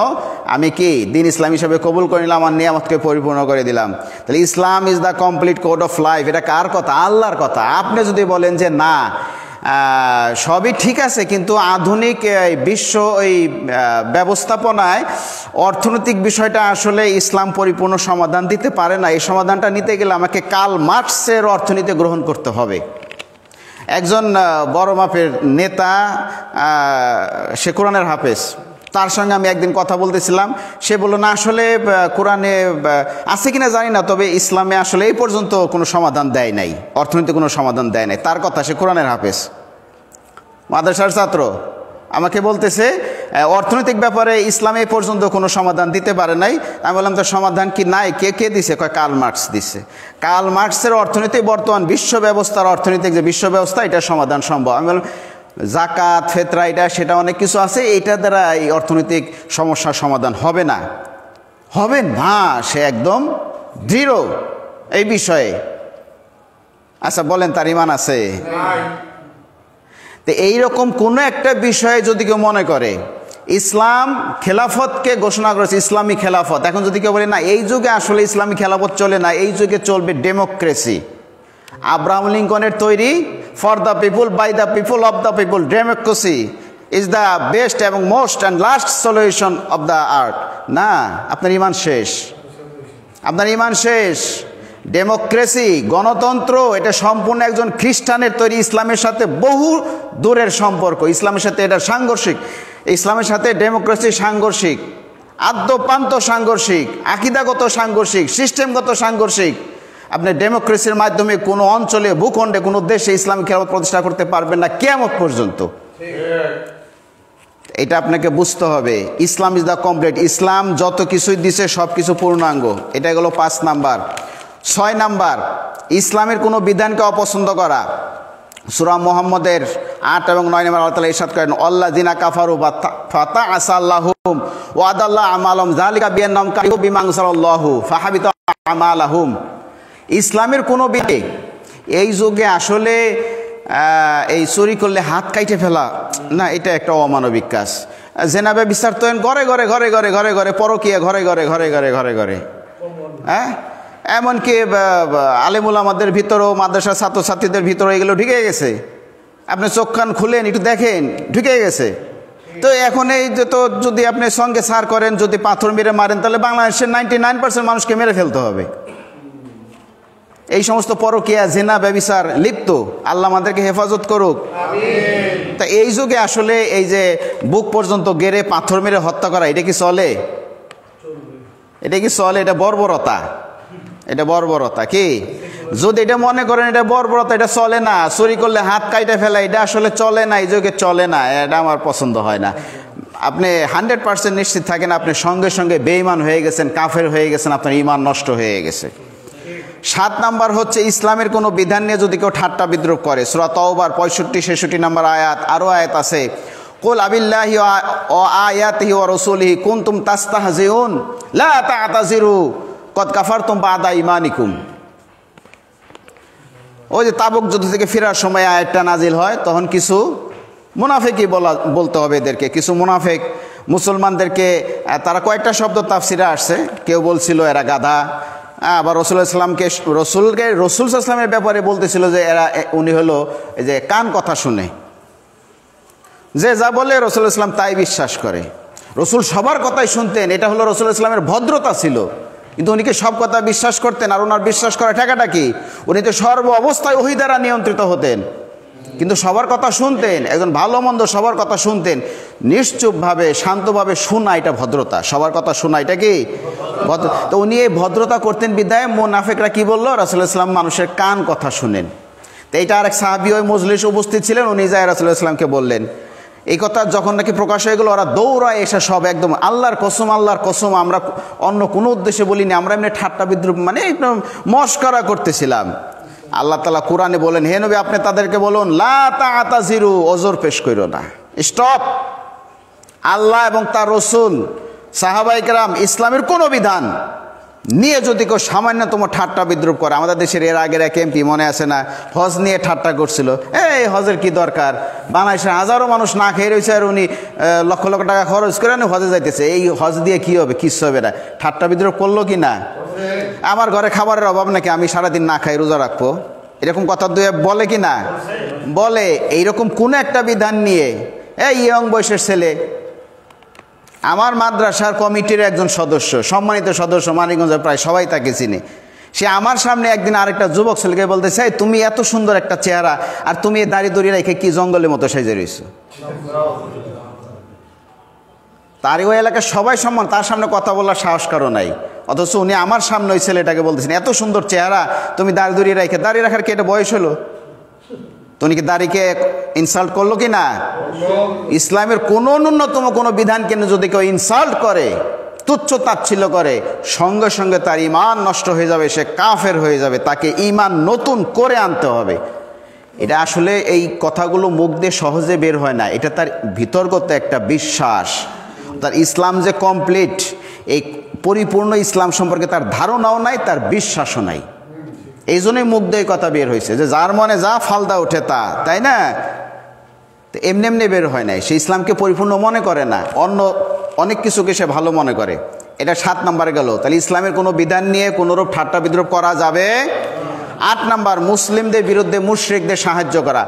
আমি কি দিন ইসলাম হিসেবে কবুল করে নিলাম, আমার নিয়ামতকে পরিপূর্ণ করে দিলাম। তাহলে Islam is the complete code of life. এটা কার কথা? আল্লাহর কথা। আপনি যদি বলেন যে না, সবই ঠিক আছে, কিন্তু আধুনিক বিশ্ব এই ব্যবস্থাপনায় অর্থনৈতিক বিষয়টা আসলে ইসলাম পরিপূর্ণ সমাধান দিতে পারে না, এই সমাধানটা নিতে গেলে আমাকে কার্ল মার্কসের অর্থনীতি গ্রহণ করতে হবে। একজন বড় মাপের নেতা, সে কোরআনের হাফেজ, তার সঙ্গে আমি একদিন কথা বলতেছিলাম। সে বলল, না আসলে কোরআনে আছে কিনা জানি না, তবে ইসলামে আসলে এই পর্যন্ত কোনো সমাধান দেয় নাই, অর্থনৈতিক কোনো সমাধান দেয় নাই। তার কথা, সে কোরআনের হাফেজ, মাদ্রাসার ছাত্র, আমাকে বলতেছে অর্থনৈতিক ব্যাপারে ইসলাম এই পর্যন্ত কোনো সমাধান দিতে পারে নাই। আমি বললাম, তো সমাধান কি নাই? কে দিছে? কয় কার্ল মার্কস দিছে। কার্ল মার্কসের অর্থনীতি, বর্তমান বিশ্ব ব্যবস্থার অর্থনৈতিক যে বিশ্ব ব্যবস্থা, এটা সমাধান সম্ভব। আমি বললাম, জাকাত, ফেতরা, এটা সেটা অনেক কিছু আছে, এইটা দ্বারা এই অর্থনৈতিক সমস্যার সমাধান হবে না। হবে না, সে একদম দৃঢ় এই বিষয়ে। আচ্ছা বলেন, তার ঈমান আছে? তো এইরকম কোনো একটা বিষয়ে যদি কেউ মনে করে ইসলাম খেলাফতকে ঘোষণা করেছে, ইসলামী খেলাফত, এখন যদি কেউ বলে না এই যুগে আসলে ইসলামী খেলাফত চলে না, এই যুগে চলবে ডেমোক্রেসি, আব্রাহাম লিঙ্কনের তৈরি for the people, by the people, of the people, democracy is the best এবং most and last solution of the earth. না, আপনার ঈমান শেষ, আপনার ঈমান শেষ। ডেমোক্রেসি, গণতন্ত্র, এটা সম্পূর্ণ একজন খ্রিস্টানের তৈরি, ইসলামের সাথে বহু দূরের সম্পর্ক, ইসলামের সাথে এটা সাংঘর্ষিক, ইসলামের সাথে ডেমোক্রেসি সাংঘর্ষিক, আদ্যপান্ত সাংঘর্ষিক, আকীদাগত সাংঘর্ষিক, সিস্টেমগত সাংঘর্ষিক। আপনি ডেমোক্রেসির মাধ্যমে কোনো অঞ্চলে, ভূখণ্ডে, কোনো দেশে ইসলামিক খেলাফত প্রতিষ্ঠা করতে পারবেন না কিয়ামত পর্যন্ত। এটা আপনাকে বুঝতে হবে। ইসলাম ইজ দ্য কমপ্লিট। ইসলাম যত কিছুই দিছে সব কিছু পূর্ণাঙ্গ। এটা গেল 5 নাম্বার। 6 নাম্বার, ইসলামের কোনো বিধানকে অপছন্দ করা। সূরা মুহাম্মদের 8 এবং 9 নম্বর আল্লাহ তাআলা ইরশাদ করেন, আল্লাযিনা কাফারু ফাতাআসাল্লাহুম ওয়া আদাল্লা আমালুম যালিকা বিআন্নাহুম কারিহু বিমা আনজালাল্লাহু ফাহাবিতা আমালাহুম। ইসলামের কোনো বিধি এই যুগে আসলে এই চুরি করলে হাত কাইটে ফেলা না, এটা একটা অমানবিক কাজ। জেনাবে বিচার তো ঘরে ঘরে ঘরে ঘরে ঘরে ঘরে, পরকীয়া ঘরে ঘরে ঘরে ঘরে ঘরে ঘরে, হ্যাঁ, এমনকি আলেমুল আমাদের ভিতরেও, মাদ্রাসার ছাত্রছাত্রীদের ভিতরে এগুলো ঢুকে গেছে। আপনি চোখ কান খুলেন, একটু দেখেন, ঢুকে গেছে। তো এখন এই যে, তো যদি আপনি সঙ্গে সার করেন, যদি পাথর মেরে মারেন, তাহলে বাংলাদেশের 99% মানুষকে মেরে ফেলতে হবে। এই সমস্ত পরকীয়া, জিনা, ব্যভিচার লিপ্ত, আল্লাহ আমাদেরকে হেফাজত করুক। তা এই যুগে আসলে এই যে বুক পর্যন্ত গেড়ে পাথর মেরে হত্যা করা, এটা কি চলে? এটা কি চলে? এটা বর্বরতা, এটা বর্বরতা। কি যদি এটা মনে করেন এটা বর্বরতা, এটা চলে না, চুরি করলে হাত কাইটে ফেলা, এটা আসলে চলে না, এই যুগে চলে না, এটা আমার পছন্দ হয় না। আপনি 100% নিশ্চিত থাকেন আপনি সঙ্গে সঙ্গে বেঈমান হয়ে গেছেন, কাফের হয়ে গেছেন, আপনার ঈমান নষ্ট হয়ে গেছে। 7 নাম্বার হচ্ছে, ইসলামের কোনো বিধান নিয়ে যদি কেউ ঠাট্টা বিদ্রুপ করে। সূরা তাওবার 65-66 নম্বর আয়াত, আরও আয়াত আছে, কুল আবিল্লাহি ওয়া আয়াতিহি ওয়া রাসূলিহি কুনতুম তাস্তাহজিউন লা তা'তাযিরু কদ কাফারতুম বা'দা ঈমানিকুম। ওই যে তাবুক যুদ্ধ থেকে ফেরার সময় আয়াতটা নাজিল হয়, তখন কিছু মুনাফিকই বলতে হবে এদেরকে, কিছু মুনাফিক মুসলমানদেরকে, তারা কয়েকটা শব্দ তাফসিরে আসছে। কেউ বলছিল এরা গাধা, আবার রসুল ইসলামের ব্যাপারে বলতেছিল যে উনি হলো এই যে কান কথা শুনে, যে যা বলে রসুল ইসলাম তাই বিশ্বাস করে। রসুল সবার কথাই শুনতেন, এটা হলো রসুল ইসলামের ভদ্রতা ছিল। কিন্তু উনি কি সব কথা বিশ্বাস করতেন? আর ওনার বিশ্বাস করা ঠেকাটা কি? উনি তো সর্ব অবস্থায় ওহী দ্বারা নিয়ন্ত্রিত হতেন, কিন্তু সবার কথা শুনতেন। একজন ভালো মন্দ সবার কথা শুনতেন, নিশ্চুপভাবে শান্তভাবে শোনা, এটা ভদ্রতা। সবার কথা শোনা, এটা কি ভদ্র? তো উনি এই ভদ্রতা করতেন বিধায় মুনাফিকরা কি বললো? রাসূলুল্লাহ সাল্লাল্লাহু আলাইহি ওয়াসাল্লাম মানুষের কান কথা শুনেন। তো এইটা আরেক সাহাবী ওই মজলিসে উপস্থিত ছিলেন, উনি যায় রাসূলুল্লাহ সাল্লাল্লাহু আলাইহি ওয়াসাল্লামকে বললেন। এই কথা যখন নাকি প্রকাশ হয়ে গেল, ওরা দৌড়ায় এসে সব একদম আল্লাহর কসম, আল্লাহর কসম, আমরা অন্য কোনো উদ্দেশ্যে বলিনি, আমরা এমনি ঠাট্টা বিদ্রুপ মানে একদম মস্করা করতেছিলাম। আল্লাহ তাআলা কোরআনে বলেন, হে নবী আপনি তাদেরকে বলুন, লা তা'তাযিরু, ওজর পেশ করো না, স্টপ। আল্লাহ এবং তার রসুল, সাহাবায়ে কেরাম, ইসলামের কোনো বিধান নিয়ে যদি কেউ সামান্যতম ঠাট্টা বিদ্রুপ করে, আমাদের দেশের এর আগের এক এমপি মনে আছে না, হজ নিয়ে ঠাট্টা করছিল, এই হজের কি দরকার, বাংলাদেশে হাজারো মানুষ না খেয়ে রয়েছে আর উনি লক্ষ লক্ষ টাকা খরচ করে হজে যাইতেছে, এই হজ দিয়ে কি হবে, কিচ্ছু হবে না। ঠাট্টা বিদ্রুপ করলো কি না? আমার ঘরে খাবারের অভাব নাকি, আমি সারাদিন না খাই রোজা রাখবো, এরকম কথা দুয়ে বলে কি না? বলে। এইরকম কোনো একটা বিধান নিয়ে এই ইয়ং বয়সের ছেলে, আমার মাদ্রাসার কমিটির একজন সদস্য, সম্মানিত সদস্য, মানিকগঞ্জের প্রায় সবাই তাকে চিনে, সে আমার সামনে একদিন আরেকটা যুবক ছেলেকে বলতেছে, তুমি এত সুন্দর একটা চেহারা আর তুমি দাড়ি দড়ি রেখে কি জঙ্গলের মতো সেজে রয়েছো। তার ওই এলাকার সবাই সম্মান, তার সামনে কথা বলার সাহস কারো নাই, অথচ উনি আমার সামনে ওই ছেলেটাকে বলতেছেন, এত সুন্দর চেহারা, তুমি দাড়ি দড়ি রেখে, দাড়ি রাখার কি এটা বয়স হলো? উনি কি দাড়িকে ইনসাল্ট করলো কি না? ইসলামের কোনো ন্যূনতম কোনো বিধানকে যদি কেউ ইনসাল্ট করে, তুচ্ছ তাচ্ছিল্য করে, সঙ্গে সঙ্গে তার ঈমান নষ্ট হয়ে যাবে, সে কাফের হয়ে যাবে, তাকে ঈমান নতুন করে আনতে হবে। এটা আসলে এই কথাগুলো মুখ দিয়ে সহজে বের হয় না, এটা তার ভিতরগত একটা বিশ্বাস। তার ইসলাম যে কমপ্লিট, এই পরিপূর্ণ ইসলাম সম্পর্কে তার ধারণাও নাই, তার বিশ্বাসও নাই। এই জন্যই মুখ দিয়ে কথা বের হয়েছে যে যার মনে যা ফালদা ওঠে তা, তাই না? তো এমনি এমনি বের হয় নাই, সে ইসলামকে পরিপূর্ণ মনে করে না, অন্য অনেক কিছুকে সে ভালো মনে করে। এটা 7 নম্বরে গেল। তাহলে ইসলামের কোনো বিধান নিয়ে কোনোরূপ ঠাট্টা বিদ্রুপ করা যাবে। 8 নম্বর, মুসলিমদের বিরুদ্ধে মুশরিকদের সাহায্য করা।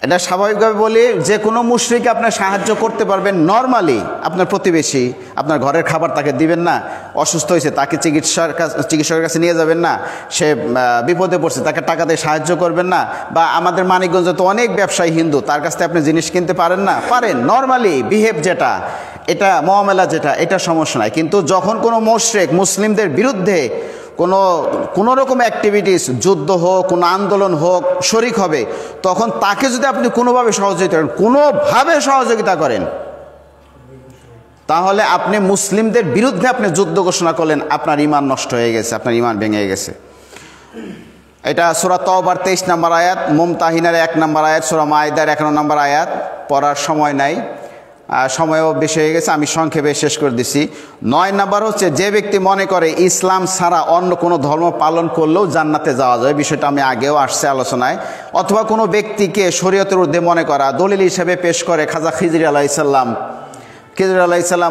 এটা স্বাভাবিকভাবে বলি, যে কোনো মুশরিককে আপনার সাহায্য করতে পারবেন নর্মালি। আপনার প্রতিবেশী, আপনার ঘরের খাবার তাকে দিবেন না, অসুস্থ হয়েছে তাকে চিকিৎসকের কাছে নিয়ে যাবেন না, সে বিপদে পড়ছে তাকে টাকা দিয়ে সাহায্য করবেন না, বা আমাদের মানিকগঞ্জে তো অনেক ব্যবসায়ী হিন্দু, তার কাছ থেকে আপনি জিনিস কিনতে পারেন না, পারেন নর্মালি বিহেভ যেটা, এটা মুআমালা যেটা, এটা সমস্যা নাই। কিন্তু যখন কোনো মুশরিক মুসলিমদের বিরুদ্ধে কোনো রকম অ্যাক্টিভিটিস, যুদ্ধ হোক, কোনো আন্দোলন হোক, শরিক হবে, তখন তাকে যদি আপনি কোনোভাবে সহযোগিতা করেন, তাহলে আপনি মুসলিমদের বিরুদ্ধে আপনি যুদ্ধ ঘোষণা করলেন, আপনার ঈমান নষ্ট হয়ে গেছে, আপনার ঈমান ভেঙে গেছে। এটা সূরা তওবার 23 নম্বর আয়াত, মুমতাহিনার 1 নম্বর আয়াত, সূরা মাইদার 11 নম্বর আয়াত। পড়ার সময় নাই, সময়ও বেশি হয়ে গেছে, আমি সংক্ষেপে শেষ করে দিছি। 9 নম্বর হচ্ছে, যে ব্যক্তি মনে করে ইসলাম ছাড়া অন্য কোনো ধর্ম পালন করলেও জান্নাতে যাওয়া যায়, বিষয়টা আমি আগেও আসছে আলোচনায়। অথবা কোনো ব্যক্তিকে শরীয়তের ঊর্ধ্বে মনে করা, দলিল হিসেবে পেশ করে খাজা খিজরি আলাইহিসসালাম,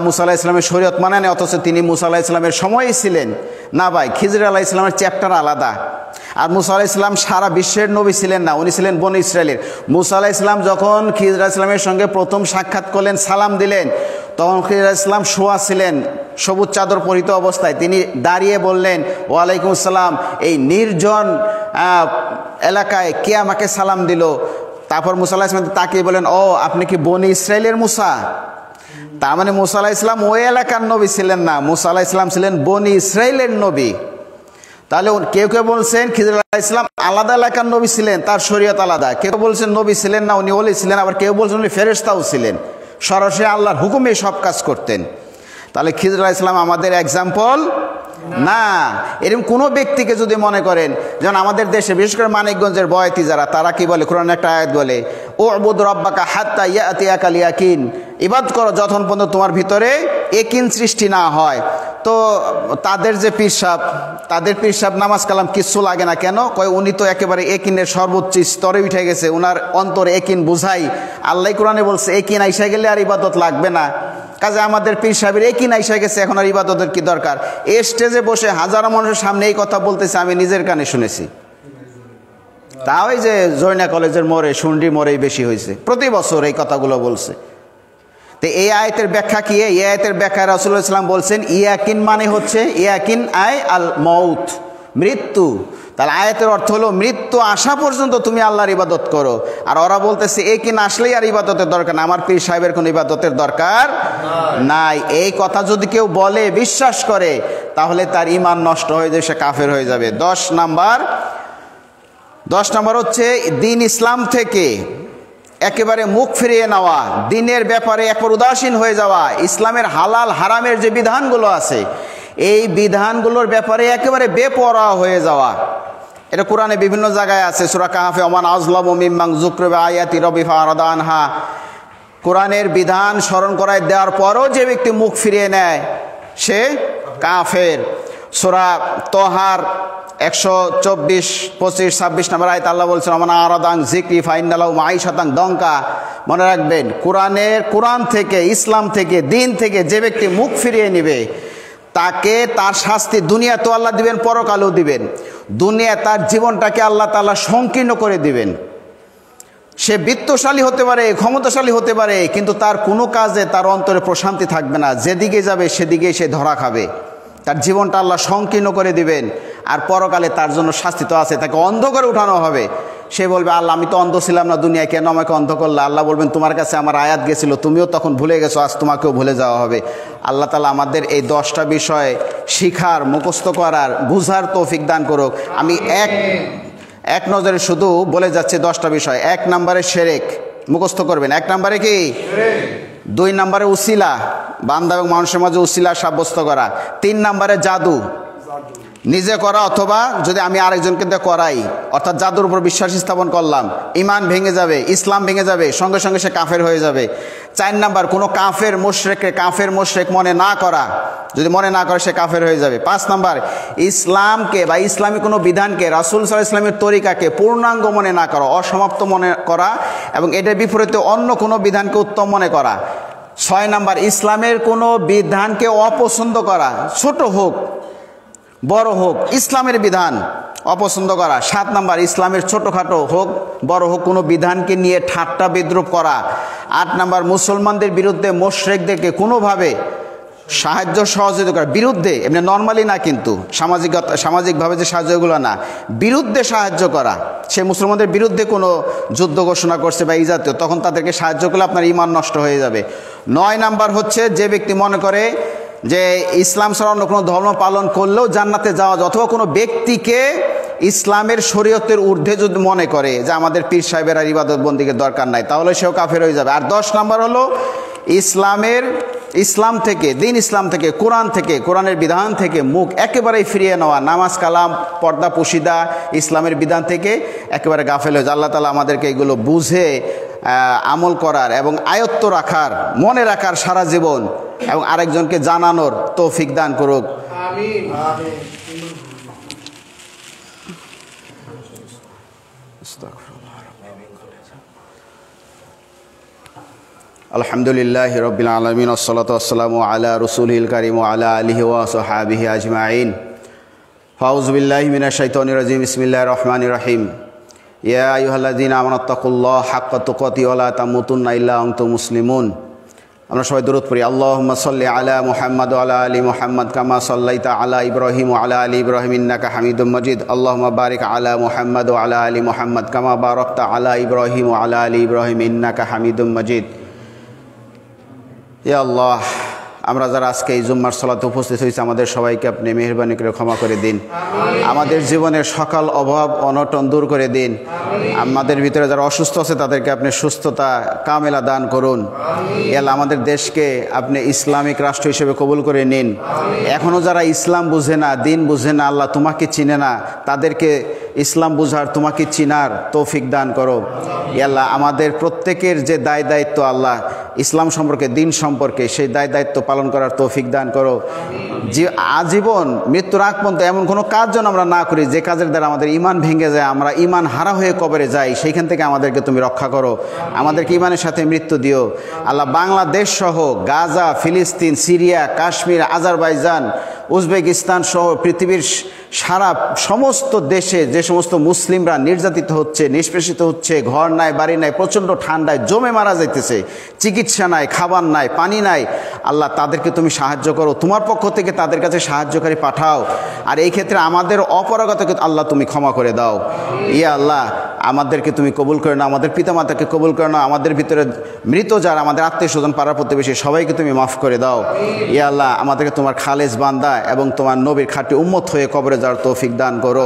মুসা আলাইহিসসালামের শরীয়ত মানে না, অথচ তিনি মুসা আলাইহিসসালামের সময়ই ছিলেন না। ভাই, খিজরি আলাইহিসসালামের চ্যাপ্টার আলাদা, আর মুসা আলাইহিসসালাম সারা বিশ্বের নবী ছিলেন না, উনি ছিলেন বনী ইসরায়েলের। মুসা আলাইহিসসালাম যখন খিজর আলাইহিসসালামের সঙ্গে প্রথম সাক্ষাৎ করলেন, সালাম দিলেন, তখন খিজর আলাইহিসসালাম শোয়া ছিলেন সবুজ চাদর পরিহিত অবস্থায়। তিনি দাঁড়িয়ে বললেন, ওয়ালাইকুম আসসালাম, এই নির্জন এলাকায় কে আমাকে সালাম দিল? তারপর মুসা আলাইহিসসালাম তাকিয়ে বলেন, ও আপনি কি বনী ইসরায়েলের মুসা? তার মানে মুসা আলাইহিসসালাম ওই এলাকার নবী ছিলেন না, মুসা আলাইহিসসালাম ছিলেন বনী ইসরায়েলের নবী। তাহলে কেউ কেউ বলছেন খিজর আলাইহিসসালাম আলাদা এলাকার নবী ছিলেন, তার শরীয়ত আলাদা। কেউ বলছেন নবী ছিলেন না, উনি ওলি ছিলেন। আবার কেউ বলছেন উনি ফেরেশতাও ছিলেন, সরাসরি আল্লাহর হুকুমে সব কাজ করতেন। তাহলে খিজর আলাইহিসসালাম আমাদের এক্সাম্পল না। এরকম কোনো ব্যক্তিকে যদি মনে করেন, যেমন আমাদের দেশে বিশেষ করে মানিকগঞ্জের বয়াতি যারা, তারা কি বলে, কোরআন একটা আয়াত বলে, উ'বুদ রাব্বাকা হাত্তা ইয়াতিয়াকাল ইয়াকিন, ইবাদত করো যতক্ষণ পর্যন্ত তোমার ভিতরে একিন সৃষ্টি না হয়। তো তাদের যে তাদের পীর নামাজ কালাম কিচ্ছু লাগে না কেন? কয় উনি তো একেবারে একিনের সর্বোচ্চ স্তরে উঠে গেছে, ওনার অন্তরে একিন বুঝাই। আল্লাহ কোরআনে বলছে একিন আইসা গেলে আর ইবাদত লাগবে না। কাজে আমাদের পীর সাহেবের একিন আইসা গেছে, এখন আর ইবাদতের কি দরকার? এই স্টেজে বসে হাজারো মানুষের সামনে এই কথা বলতেছে, আমি নিজের কানে শুনেছি। তা ওই যে জয়না কলেজের মোড়ে, সুন্ডি মোড়েই বেশি হয়েছে, প্রতি বছর এই কথাগুলো বলছে। তো এই আয়াতের ব্যাখ্যা কি? এই আয়াতের ব্যাখ্যা রাসূলুল্লাহ সাল্লাল্লাহু আলাইহি ওয়াসাল্লাম বলছেন ইয়াকিন মানে হচ্ছে ইয়াকিন আল মউত, মৃত্যু। তাহলে আয়াতের অর্থ হলো মৃত্যু আসা পর্যন্ত তুমি আল্লাহর ইবাদত করো। আর ওরা বলতেছে ইয়াকিন আসলেই আর ইবাদতের দরকার না, আমার পীর সাহেবের কোনো ইবাদতের দরকার নাই। এই কথা যদি কেউ বলে, বিশ্বাস করে, তাহলে তার ঈমান নষ্ট হয়ে যাবে, সে কাফের হয়ে যাবে। 10 নাম্বার হচ্ছে দ্বীন ইসলাম থেকে একেবারে মুখ ফিরিয়ে নেওয়া, দ্বীনের ব্যাপারে একবার উদাসীন হয়ে যাওয়া, ইসলামের হালাল হারামের যে বিধানগুলো আছে এই বিধানগুলোর ব্যাপারে একেবারে বেপরোয়া হয়ে যাওয়া। এটা কোরআনে বিভিন্ন জায়গায় আছে, সূরা কাহফে ওমান আযলামু মিম্মান যুকরিবা আয়াতি রাব্বি ফাআরাদা আনহা। কোরআনের বিধান স্মরণ করায় দেওয়ার পরও যে ব্যক্তি মুখ ফিরিয়ে নেয় সে কাফের। সূরা তহার 124, 25, 26 নম্বর আয়াত আল্লাহ বলছেন ওমান আরাদা আন যিকরি ফাইন্না লাহু মাঈশাতান দঙ্কা। মনে রাখবেন, কোরআন থেকে, ইসলাম থেকে, দ্বীন থেকে যে ব্যক্তি মুখ ফিরিয়ে নেবে তাকে তার শাস্তি দুনিয়াতেও আল্লাহ দিবেন, পরকালেও দিবেন। দুনিয়া তার জীবনটাকে আল্লাহ তাআলা সংকীর্ণ করে দিবেন। সে বিত্তশালী হতে পারে, ক্ষমতাশালী হতে পারে, কিন্তু তার কোনো কাজে তার অন্তরে প্রশান্তি থাকবে না। যেদিকে যাবে সেদিকেই সে ধরা খাবে। তার জীবনটা আল্লাহ সংকীর্ণ করে দিবেন। আর পরকালে তার জন্য শাস্তি তো আছে, তাকে অন্ধ করে উঠানো হবে। সে বলবে আল্লাহ আমি তো অন্ধ ছিলাম না, দুনিয়ায় কেন আমাকে অন্ধ করলে? আল্লাহ বলবেন তোমার কাছে আমার আয়াত গেছিল, তুমিও তখন ভুলে গেছো, আজ তোমাকেও ভুলে যাওয়া হবে। আল্লাহ তাআলা আমাদের এই 10টা বিষয় শিখার, মুখস্থ করার, বুঝার তৌফিক দান করুক। আমি এক নজরে শুধু বলে যাচ্ছি 10টা বিষয়। 1 নম্বরে শিরক, মুখস্থ করবেন। 1 নম্বরে কি? 2 নম্বরে উসিলা, বান্দা এবং মানুষের মাঝে উসিলা সাব্যস্ত করা। 3 নম্বরে জাদু, নিজে করা অথবা যদি আমি আরেকজনকে দিয়ে করাই, অর্থাৎ জাদুর উপর বিশ্বাস স্থাপন করলাম, ঈমান ভেঙে যাবে, ইসলাম ভেঙে যাবে, সঙ্গে সঙ্গে সে কাফের হয়ে যাবে। 4 নাম্বার, কোনো কাফের মুশরিক মনে না করা, যদি মনে না করে সে কাফের হয়ে যাবে। 5 নাম্বার, ইসলামকে বা ইসলামী কোনো বিধানকে, রাসূল সাল্লাল্লাহু আলাইহি ওয়াসাল্লামের তরিকাকে পূর্ণাঙ্গ মনে না করা, অসমাপ্ত মনে করা, এবং এটার বিপরীতে অন্য কোনো বিধানকে উত্তম মনে করা। 6 নাম্বার, ইসলামের কোনো বিধানকে অপছন্দ করা, ছোট হোক বড় হোক, ইসলামের বিধান অপছন্দ করা। 7 নাম্বার, ইসলামের ছোটোখাটো হোক বড় হোক কোনো বিধানকে নিয়ে ঠাট্টা বিদ্রূপ করা। 8 নাম্বার, মুসলমানদের বিরুদ্ধে মুশরিকদেরকে কোনোভাবে সাহায্য সহযোগিতা করা, বিরুদ্ধে, এমনি নর্মালি না, কিন্তু সামাজিকভাবে যে সাহায্যগুলো না, বিরুদ্ধে সাহায্য করা। সে মুসলমানদের বিরুদ্ধে কোনো যুদ্ধ ঘোষণা করছে বা এই জাতীয়, তখন তাদেরকে সাহায্য করলে আপনার ঈমান নষ্ট হয়ে যাবে। 9 নাম্বার হচ্ছে যে ব্যক্তি মনে করে যে ইসলাম ছাড়া অন্য কোনো ধর্ম পালন করলেও জান্নাতে যাওয়া যায়, অথবা কোনো ব্যক্তিকে ইসলামের শরীয়তের ঊর্ধ্বে যদি মনে করে যে আমাদের পীর সাহেবের আর ইবাদত বন্দিকের দরকার নাই, তাহলে সেও কাফের হয়ে যাবে। আর 10 নাম্বার হলো ইসলাম থেকে, দ্বীন ইসলাম থেকে, কোরআনের বিধান থেকে মুখ একেবারেই ফিরিয়ে নেওয়া, নামাজ কালাম পর্দা পুশিদা ইসলামের বিধান থেকে একেবারে গাফেল হয়ে যায়। আল্লাহ তাআলা আমাদেরকে এগুলো বুঝে আমল করার এবং আয়ত্ত রাখার, মনে রাখার সারা জীবন, এবং আরেকজনকে জানানোর তৌফিক দান করুক। আমিন। আলহামদুলিল্লাহ রাব্বিল আলামিন, ওয়াসসালাতু ওয়াসসালামু আলা রাসূলিল কারীম ওয়া আলা আলিহি ওয়া সাহবিহি আজমাইন। ফাউযু বিল্লাহি মিনাশ শাইতানির রাজীম। বিসমিল্লাহির রহমানির রহিম। ইয়া আইয়ুহাল্লাযীনা আমানুত্তাকুল্লাহা হাক্কা তুকাতিহি ওয়া লা তামুতুন্না ইল্লা ওয়া আনতুম মুসলিমুন। আমরা সবাই দরুদ পড়ি। আল্লাহুম্মা সাল্লি আলা মুহাম্মাদ ওয়া আলা আলি মুহাম্মাদ কামা সাল্লাইতা আলা ইব্রাহিম ওয়া আলা আলি ইব্রাহিম ইন্নাকা হামিদুম মাজিদ। আল্লাহুম্মা বারিক আলা মুহাম্মাদ ওয়া আলা আলি মুহাম্মাদ কামা বারাকতা আলা ইব্রাহিম ওয়া আলা আলি ইব্রাহিম ইন্নাকা হামিদুম মাজিদ। ইয়া আল্লাহ, আমরা যারা আজকে এই জুম্মার সালাতে উপস্থিত হয়েছি, আমাদের সবাইকে আপনি মেহেরবানি করে ক্ষমা করে দিন। আমাদের জীবনের সকল অভাব অনটন দূর করে দিন। আমাদের ভিতরে যারা অসুস্থ আছে তাদেরকে আপনি সুস্থতা কামেলা দান করুন। আল্লাহ, আমাদের দেশকে আপনি ইসলামিক রাষ্ট্র হিসেবে কবুল করে নিন। এখনও যারা ইসলাম বুঝে না, দিন বুঝে না, আল্লাহ তোমাকে চিনে না, তাদেরকে ইসলাম বুঝার, তোমাকে চিনার তৌফিক দান করো। আল্লাহ, আমাদের প্রত্যেকের যে দায় দায়িত্ব আল্লাহ ইসলাম সম্পর্কে, দিন সম্পর্কে, সেই দায় দায়িত্ব পালন করার তৌফিক দান করো। আজীবন মৃত্যুর আগ পর্যন্ত এমন কোনো কাজ যেন আমরা না করি যে কাজের দ্বারা আমাদের ঈমান ভেঙে যায়, আমরা ঈমান হারা হয়ে কবরে যাই, সেইখান থেকে আমাদেরকে তুমি রক্ষা করো। আমাদেরকে ঈমানের সাথে মৃত্যু দিও আল্লাহ। বাংলাদেশ সহ গাজা, ফিলিস্তিন, সিরিয়া, কাশ্মীর, আজারবাইজান, উজবেকিস্তান সহ পৃথিবীর সারা সমস্ত দেশে যে সমস্ত মুসলিমরা নির্যাতিত হচ্ছে, নিষ্পেষিত হচ্ছে, ঘর নাই, বাড়ি নাই, প্রচণ্ড ঠান্ডায় জমে মারা যাইতেছে, চিকিৎসা নাই, খাবার নাই, পানি নাই, আল্লাহ তাদেরকে তুমি সাহায্য করো, তোমার পক্ষ থেকে তাদের কাছে সাহায্যকারী পাঠাও। আর এই ক্ষেত্রে আমাদের অপরাগতাকে আল্লাহ তুমি ক্ষমা করে দাও। ইয়া আল্লাহ, আমাদেরকে তুমি কবুল করে নাও, আমাদের পিতামাতাকে কবুল করে নাও, আমাদের ভিতরে মৃত যারা আমাদের আত্মীয় স্বজন, পাড়া প্রতিবেশী সবাইকে তুমি মাফ করে দাও। ইয়া আল্লাহ, আমাদেরকে তোমার খালেস বান্দা এবং তোমার নবীর খাঁটি উম্মত হয়ে কবরে যাওয়ার তৌফিক দান করো।